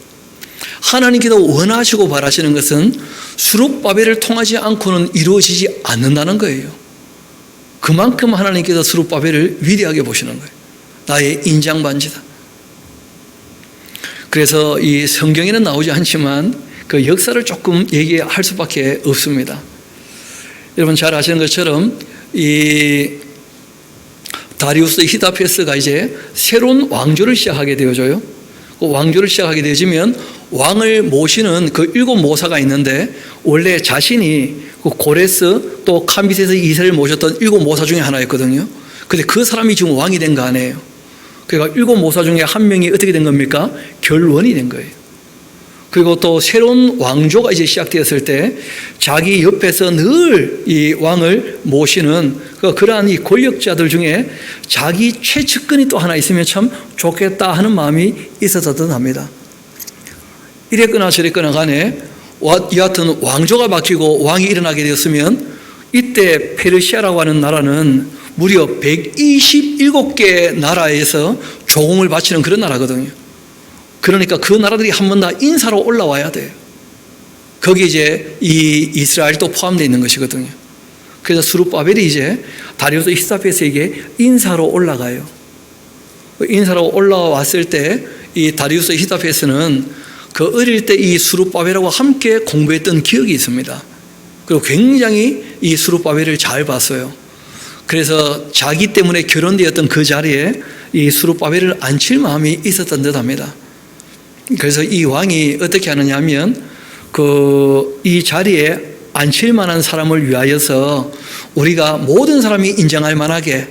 하나님께서 원하시고 바라시는 것은 스룹바벨을 통하지 않고는 이루어지지 않는다는 거예요. 그만큼 하나님께서 스룹바벨을 위대하게 보시는 거예요. 나의 인장반지다. 그래서 이 성경에는 나오지 않지만 그 역사를 조금 얘기할 수밖에 없습니다. 여러분 잘 아시는 것처럼 이 다리우스 히다페스가 이제 새로운 왕조를 시작하게 되어져요. 그 왕조를 시작하게 되어지면 왕을 모시는 그 7 모사가 있는데 원래 자신이 그 고레스 또 캄비세스 2세를 모셨던 7 모사 중에 하나였거든요. 근데 그 사람이 지금 왕이 된 거 아니에요. 그러니까 7 모사 중에 한 명이 어떻게 된 겁니까? 결원이 된 거예요. 그리고 또 새로운 왕조가 이제 시작되었을 때 자기 옆에서 늘 이 왕을 모시는 그러한 이 권력자들 중에 자기 최측근이 또 하나 있으면 참 좋겠다 하는 마음이 있었던 합니다. 이랬거나 저랬거나 간에 여하튼 왕조가 바뀌고 왕이 일어나게 되었으면 이때 페르시아라고 하는 나라는 무려 127개 나라에서 조공을 바치는 그런 나라거든요. 그러니까 그 나라들이 한 번 다 인사로 올라와야 돼요. 거기 이제 이 이스라엘도 포함되어 있는 것이거든요. 그래서 스룹바벨이 이제 다리우스 히다페스에게 인사로 올라가요. 인사로 올라왔을 때 이 다리우스 히다페스는 그 어릴 때 이 스룹바벨하고 함께 공부했던 기억이 있습니다. 그리고 굉장히 이 스룹바벨을 잘 봤어요. 그래서 자기 때문에 결혼되었던 그 자리에 이 스룹바벨을 앉힐 마음이 있었던 듯합니다. 그래서 이 왕이 어떻게 하느냐 하면 이 자리에 앉힐 만한 사람을 위하여서 우리가 모든 사람이 인정할 만하게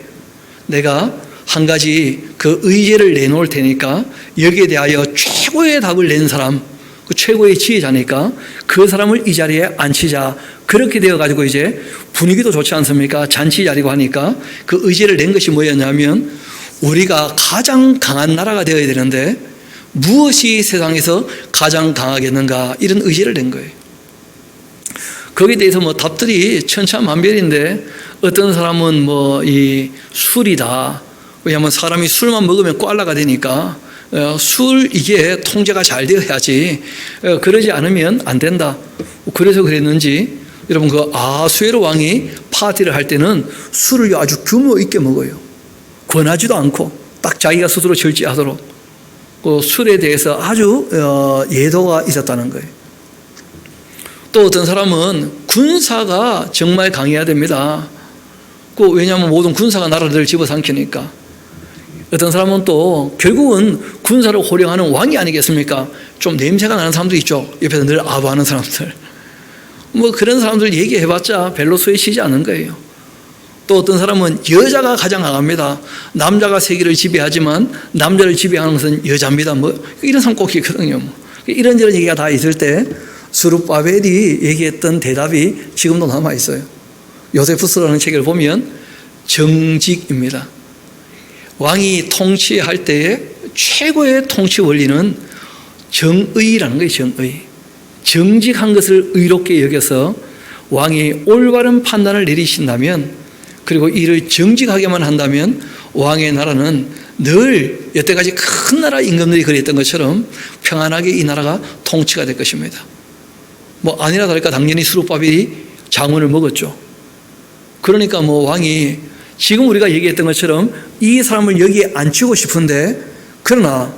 내가 한 가지 그 의제를 내놓을 테니까 여기에 대하여 최고의 답을 낸 사람, 그 최고의 지혜자니까 그 사람을 이 자리에 앉히자. 그렇게 되어가지고 이제 분위기도 좋지 않습니까? 잔치 자리고 하니까 그 의제를 낸 것이 뭐였냐면 우리가 가장 강한 나라가 되어야 되는데 무엇이 세상에서 가장 강하겠는가 이런 의지를 낸 거예요. 거기에 대해서 뭐 답들이 천차만별인데 어떤 사람은 뭐 이 술이다. 왜냐하면 사람이 술만 먹으면 꽐라가 되니까 술 이게 통제가 잘 되어야지 그러지 않으면 안 된다. 그래서 그랬는지 여러분 그 아수에로 왕이 파티를 할 때는 술을 아주 규모 있게 먹어요. 권하지도 않고 딱 자기가 스스로 절제하도록. 그 술에 대해서 아주 예도가 있었다는 거예요. 또 어떤 사람은 군사가 정말 강해야 됩니다. 왜냐하면 모든 군사가 나라들을 집어삼키니까. 어떤 사람은 또 결국은 군사를 호령하는 왕이 아니겠습니까? 좀 냄새가 나는 사람도 있죠. 옆에서 늘 아부하는 사람들. 뭐 그런 사람들 얘기해봤자 별로 소외시지 않은 거예요. 또 어떤 사람은 여자가 가장 강합니다. 남자가 세계를 지배하지만 남자를 지배하는 것은 여자입니다. 뭐 이런 사람 꼭 있거든요. 이런저런 얘기가 다 있을 때 스룹바벨이 얘기했던 대답이 지금도 남아 있어요. 요세푸스라는 책을 보면 정직입니다. 왕이 통치할 때의 최고의 통치 원리는 정의라는 거예요. 정의. 정직한 것을 의롭게 여겨서 왕이 올바른 판단을 내리신다면 그리고 이를 정직하게만 한다면 왕의 나라는 늘 여태까지 큰 나라 임금들이 그랬던 것처럼 평안하게 이 나라가 통치가 될 것입니다. 뭐 아니라 다를까 당연히 스룹바벨이 장훈을 먹었죠. 그러니까 뭐 왕이 지금 우리가 얘기했던 것처럼 이 사람을 여기에 앉히고 싶은데 그러나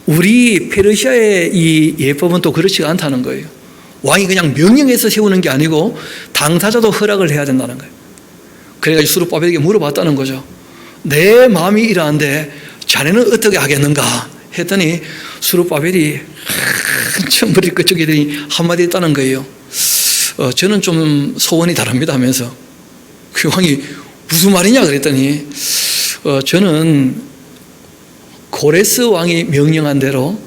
우리 페르시아의 이 예법은 또 그렇지가 않다는 거예요. 왕이 그냥 명령해서 세우는 게 아니고 당사자도 허락을 해야 된다는 거예요. 그래가지고 스룹바벨에게 물어봤다는 거죠. 내 마음이 이러한데 자네는 어떻게 하겠는가 했더니 스룹바벨이 한참 머리를 끄적이더니 한마디 했다는 거예요. 저는 좀 소원이 다릅니다 하면서 그 왕이 무슨 말이냐 그랬더니 저는 고레스 왕이 명령한 대로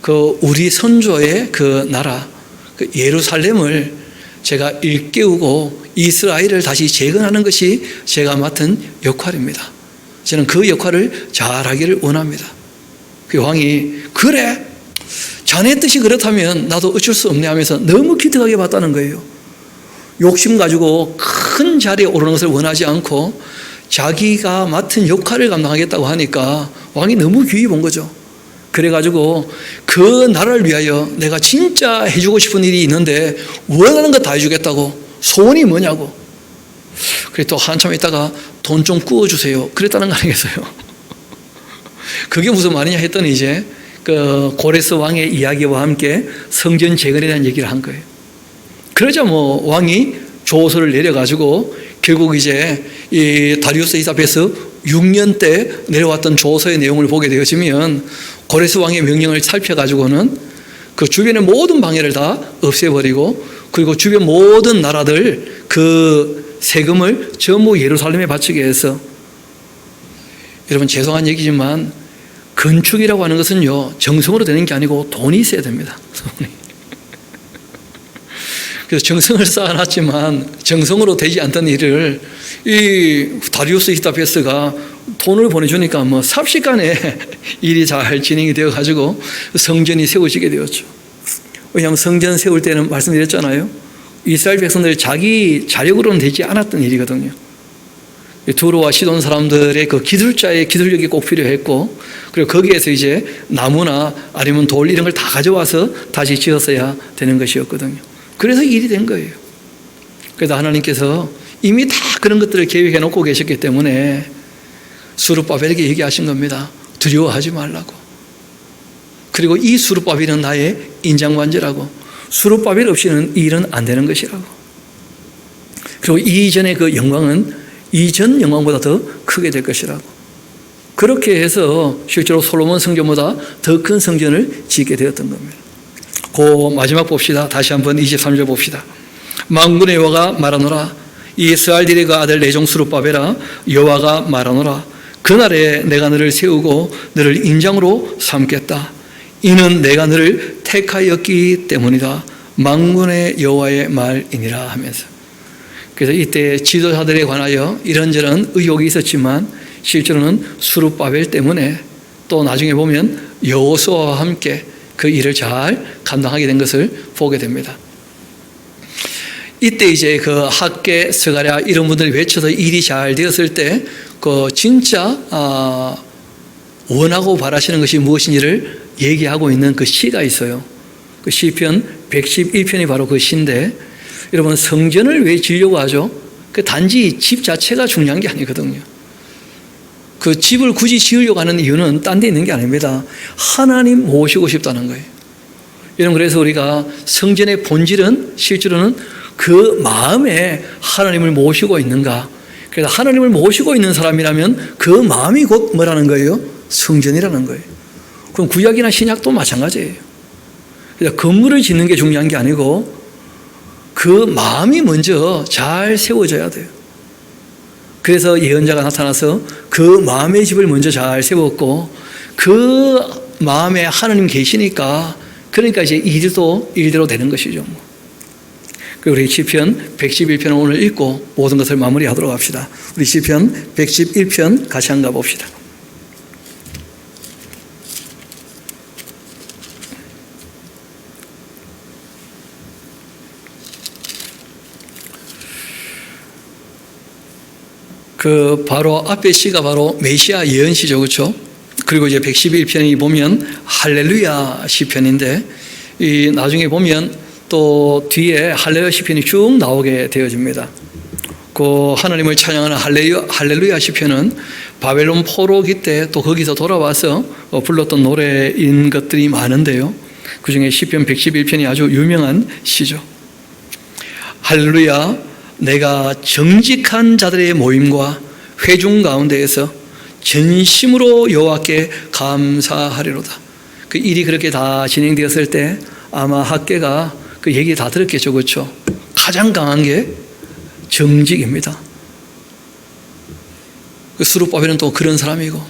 그 우리 선조의 그 나라 그 예루살렘을 제가 일깨우고 이스라엘을 다시 재건하는 것이 제가 맡은 역할입니다. 저는 그 역할을 잘하기를 원합니다. 그 왕이 그래 자네 뜻이 그렇다면 나도 어쩔 수 없네 하면서 너무 기특하게 봤다는 거예요. 욕심 가지고 큰 자리에 오르는 것을 원하지 않고 자기가 맡은 역할을 감당하겠다고 하니까 왕이 너무 귀히 본 거죠. 그래가지고 그 나라를 위하여 내가 진짜 해주고 싶은 일이 있는데 원하는 거 다 해주겠다고. 소원이 뭐냐고. 그래 또 한참 있다가 돈 좀 구워주세요. 그랬다는 거 아니겠어요? 그게 무슨 말이냐 했더니 이제 그 고레스 왕의 이야기와 함께 성전 재건에 대한 얘기를 한 거예요. 그러자 뭐 왕이 조서를 내려가지고 결국 이제 이 다리우스 이사베스 6년 때 내려왔던 조서의 내용을 보게 되어지면 고레스 왕의 명령을 살펴가지고는 그 주변의 모든 방해를 다 없애버리고 그리고 주변 모든 나라들 그 세금을 전부 예루살렘에 바치게 해서, 여러분 죄송한 얘기지만 건축이라고 하는 것은요 정성으로 되는 게 아니고 돈이 있어야 됩니다. 그래서 정성을 쌓아놨지만 정성으로 되지 않던 일을 이 다리우스 히스타베스가 돈을 보내주니까 뭐 삽시간에 일이 잘 진행이 되어가지고 성전이 세워지게 되었죠. 왜냐하면 성전 세울 때는 말씀드렸잖아요. 이스라엘 백성들 자기 자력으로는 되지 않았던 일이거든요. 두로와 시돈 사람들의 그 기술자의 기술력이 꼭 필요했고, 그리고 거기에서 이제 나무나 아니면 돌 이런 걸 다 가져와서 다시 지었어야 되는 것이었거든요. 그래서 일이 된 거예요. 그래서 하나님께서 이미 다 그런 것들을 계획해 놓고 계셨기 때문에 수르바벨에게 얘기하신 겁니다. 두려워하지 말라고. 그리고 이 수르바벨은 나의 인장관제라고. 수르바벨 없이는 이 일은 안 되는 것이라고. 그리고 이전의 그 영광은 이전 영광보다 더 크게 될 것이라고. 그렇게 해서 실제로 솔로몬 성전보다 더 큰 성전을 짓게 되었던 겁니다. 그 마지막 봅시다. 다시 한번 23절 봅시다. 만군의 여호와가 말하노라. 이 스알딜의 그 아들 내종 수르바벨아, 여호와가 말하노라. 그날에 내가 너를 세우고 너를 인장으로 삼겠다. 이는 내가 너를 택하였기 때문이다. 만군의 여호와의 말이니라 하면서. 그래서 이때 지도자들에 관하여 이런저런 의혹이 있었지만 실제로는 수르바벨 때문에 또 나중에 보면 여호수아와 함께 그 일을 잘 감당하게 된 것을 보게 됩니다. 이때 이제 그 학계, 스가랴 이런 분들이 외쳐서 일이 잘 되었을 때 그 진짜 원하고 바라시는 것이 무엇인지를 얘기하고 있는 그 시가 있어요. 그 시편 111편이 바로 그 시인데, 여러분 성전을 왜 지으려고 하죠? 그 단지 집 자체가 중요한 게 아니거든요. 그 집을 굳이 지으려고 하는 이유는 딴 데 있는 게 아닙니다. 하나님 모시고 싶다는 거예요. 여러분 그래서 우리가 성전의 본질은 실제로는 그 마음에 하나님을 모시고 있는가. 그래서 하나님을 모시고 있는 사람이라면 그 마음이 곧 뭐라는 거예요? 성전이라는 거예요. 그럼 구약이나 신약도 마찬가지예요. 그래서 건물을 짓는 게 중요한 게 아니고 그 마음이 먼저 잘 세워져야 돼요. 그래서 예언자가 나타나서 그 마음의 집을 먼저 잘 세웠고, 그 마음에 하나님 계시니까 그러니까 이제 일도 일대로 되는 것이죠. 우리 시편 111편 오늘 읽고 모든 것을 마무리하도록 합시다. 우리 시편 111편 같이 한가 봅시다. 그 바로 앞에 시가 바로 메시아 예언시죠, 그렇죠? 그리고 이제 111편이 보면 할렐루야 시편인데, 이 나중에 보면 또 뒤에 할렐루야 시편이 쭉 나오게 되어집니다. 그 하나님을 찬양하는 할렐루야 시편은 바벨론 포로기 때 또 거기서 돌아와서 불렀던 노래인 것들이 많은데요. 그 중에 시편 111편이 아주 유명한 시죠. 할렐루야, 내가 정직한 자들의 모임과 회중 가운데에서 전심으로 여호와께 감사하리로다. 그 일이 그렇게 다 진행되었을 때 아마 학계가 그 얘기 다 들었겠죠, 그렇죠? 가장 강한 게 정직입니다. 그 수르바벨은 또 그런 사람이고,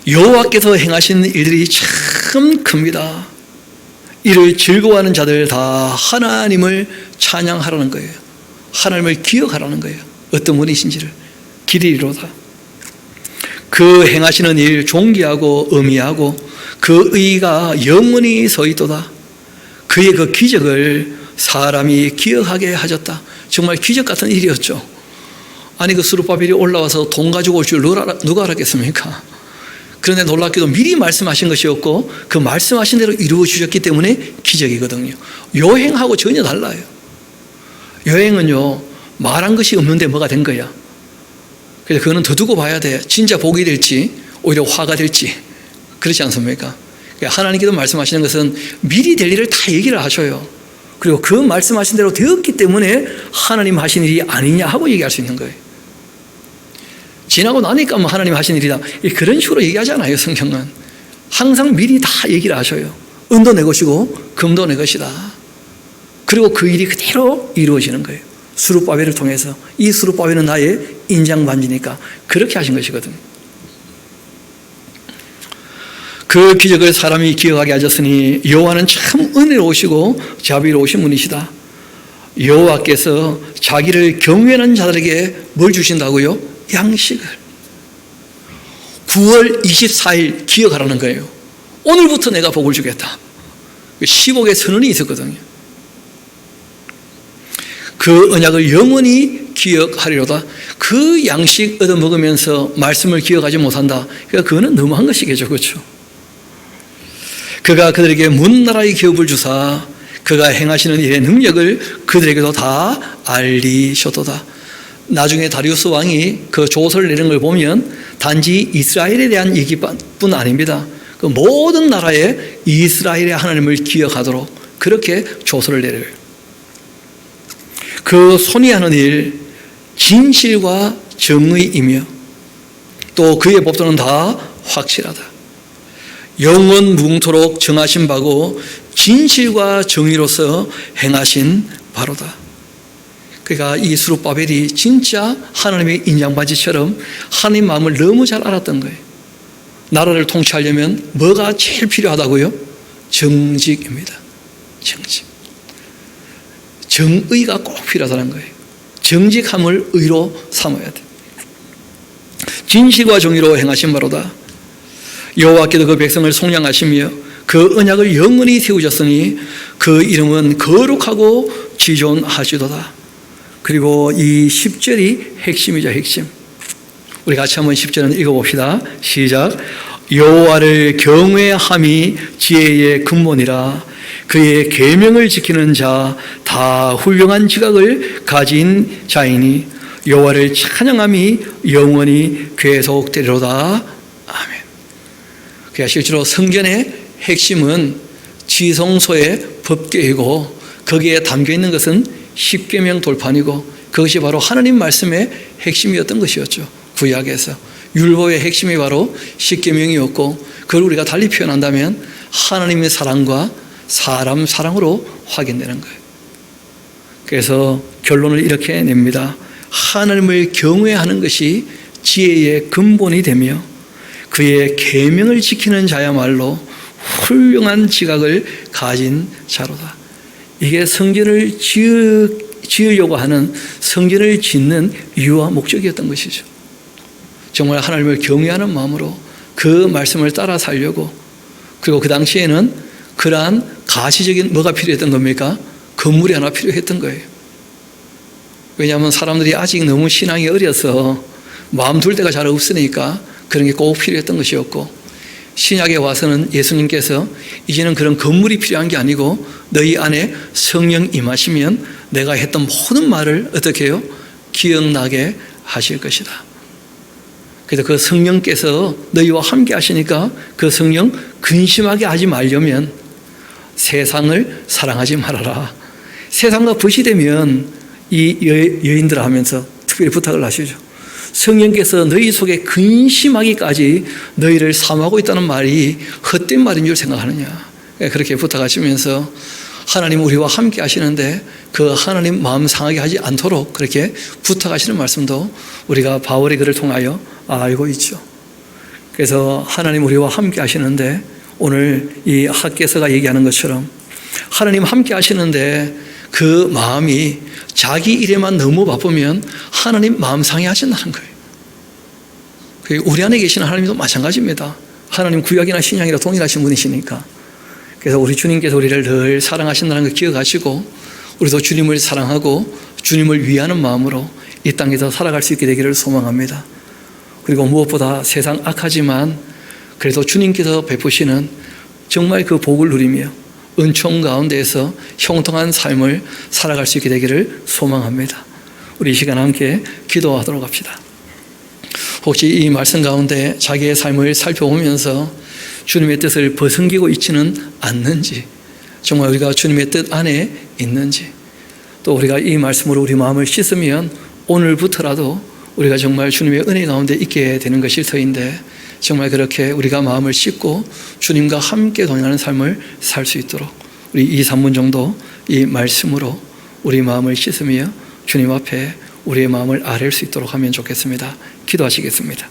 여호와께서 행하신 일들이 참 큽니다. 이를 즐거워하는 자들 다 하나님을 찬양하라는 거예요. 하나님을 기억하라는 거예요. 어떤 분이신지를 기리리로다. 그 행하시는 일 존귀하고 의미하고 그 의가 영원히 서 있도다. 그의 그 기적을 사람이 기억하게 하셨다. 정말 기적 같은 일이었죠. 아니 그 수르바벨이 올라와서 돈 가지고 올 줄 누가 알았겠습니까? 그런데 놀랍게도 미리 말씀하신 것이었고 그 말씀하신 대로 이루어 주셨기 때문에 기적이거든요. 여행하고 전혀 달라요. 여행은요 말한 것이 없는데 뭐가 된 거야. 그래서 그거는 더 두고 봐야 돼. 진짜 복이 될지 오히려 화가 될지 그렇지 않습니까? 하나님께서 말씀하시는 것은 미리 될 일을 다 얘기를 하셔요. 그리고 그 말씀하신 대로 되었기 때문에 하나님 하신 일이 아니냐 하고 얘기할 수 있는 거예요. 지나고 나니까 뭐 하나님 하신 일이다, 그런 식으로 얘기하지 않아요. 성경은 항상 미리 다 얘기를 하셔요. 은도 내 것이고 금도 내 것이다. 그리고 그 일이 그대로 이루어지는 거예요. 수룹바벨을 통해서. 이 수룹바벨은 나의 인장반지니까 그렇게 하신 것이거든요. 그 기적을 사람이 기억하게 하셨으니 여호와는 참 은혜로우시고 자비로우신 분이시다. 여호와께서 자기를 경외하는 자들에게 뭘 주신다고요? 양식을. 9월 24일 기억하라는 거예요. 오늘부터 내가 복을 주겠다. 10억의 선언이 있었거든요. 그 언약을 영원히 기억하리로다. 그 양식 얻어먹으면서 말씀을 기억하지 못한다. 그러니까 그거는 너무한 것이겠죠. 그렇죠? 그가 그들에게 문나라의 기업을 주사 그가 행하시는 일의 능력을 그들에게도 다 알리셨도다. 나중에 다리우스 왕이 그 조서를 내는 걸 보면 단지 이스라엘에 대한 얘기뿐 아닙니다. 그 모든 나라에 이스라엘의 하나님을 기억하도록 그렇게 조서를 내려요. 그 손이 하는 일, 진실과 정의이며 또 그의 법도는 다 확실하다. 영원 무궁토록 정하신 바고 진실과 정의로서 행하신 바로다. 그러니까 이 수룹바벨이 진짜 하나님의 인장바지처럼 하나님 마음을 너무 잘 알았던 거예요. 나라를 통치하려면 뭐가 제일 필요하다고요? 정직입니다. 정직. 정의가 꼭 필요하다는 거예요. 정직함을 의로 삼아야 돼. 진실과 정의로 행하신 바로다. 여호와께도 그 백성을 속량하시며 그 언약을 영원히 세우셨으니 그 이름은 거룩하고 지존하시도다. 그리고 이 10절이 핵심이죠. 핵심. 우리 같이 한번 10절은 읽어봅시다. 시작. 여호와를 경외함이 지혜의 근본이라. 그의 계명을 지키는 자 다 훌륭한 지각을 가진 자이니 여호와를 찬양함이 영원히 계속되리로다. 아멘. 그러니까 실제로 성경의 핵심은 지성소의 법궤이고 거기에 담겨있는 것은 십계명 돌판이고 그것이 바로 하나님 말씀의 핵심이었던 것이었죠. 구약에서 율법의 핵심이 바로 십계명이었고 그걸 우리가 달리 표현한다면 하나님의 사랑과 사람 사랑으로 확인되는 거예요. 그래서 결론을 이렇게 냅니다. 하나님을 경외하는 것이 지혜의 근본이 되며 그의 계명을 지키는 자야말로 훌륭한 지각을 가진 자로다. 이게 성전을 지으려고 하는 성전을 짓는 이유와 목적이었던 것이죠. 정말 하나님을 경외하는 마음으로 그 말씀을 따라 살려고. 그리고 그 당시에는 그러한 가시적인 뭐가 필요했던 겁니까? 건물이 하나 필요했던 거예요. 왜냐하면 사람들이 아직 너무 신앙이 어려서 마음 둘 데가 잘 없으니까 그런 게 꼭 필요했던 것이었고, 신약에 와서는 예수님께서 이제는 그런 건물이 필요한 게 아니고 너희 안에 성령 임하시면 내가 했던 모든 말을 어떻게 해요? 기억나게 하실 것이다. 그래서 그 성령께서 너희와 함께 하시니까 그 성령 근심하게 하지 말려면 세상을 사랑하지 말아라. 세상과 벗이 되면 이 여인들 하면서 특별히 부탁을 하시죠. 성령께서 너희 속에 근심하기까지 너희를 사모하고 있다는 말이 헛된 말인 줄 생각하느냐. 그렇게 부탁하시면서 하나님 우리와 함께 하시는데 그 하나님 마음 상하게 하지 않도록 그렇게 부탁하시는 말씀도 우리가 바울의 글을 통하여 알고 있죠. 그래서 하나님 우리와 함께 하시는데 오늘 이 학개서가 얘기하는 것처럼 하나님 함께 하시는데 그 마음이 자기 일에만 너무 바쁘면 하나님 마음 상해 하신다는 거예요. 우리 안에 계시는 하나님도 마찬가지입니다. 하나님 구약이나 신약이나 동일하신 분이시니까. 그래서 우리 주님께서 우리를 늘 사랑하신다는 걸 기억하시고 우리도 주님을 사랑하고 주님을 위하는 마음으로 이 땅에서 살아갈 수 있게 되기를 소망합니다. 그리고 무엇보다 세상 악하지만 그래도 주님께서 베푸시는 정말 그 복을 누리며 은총 가운데에서 형통한 삶을 살아갈 수 있게 되기를 소망합니다. 우리 이 시간 함께 기도하도록 합시다. 혹시 이 말씀 가운데 자기의 삶을 살펴보면서 주님의 뜻을 벗어기고 있지는 않는지, 정말 우리가 주님의 뜻 안에 있는지, 또 우리가 이 말씀으로 우리 마음을 씻으면 오늘부터라도 우리가 정말 주님의 은혜 가운데 있게 되는 것일 터인데, 정말 그렇게 우리가 마음을 씻고 주님과 함께 동행하는 삶을 살 수 있도록 우리 2, 3분 정도 이 말씀으로 우리 마음을 씻으며 주님 앞에 우리의 마음을 아랠 수 있도록 하면 좋겠습니다. 기도하시겠습니다.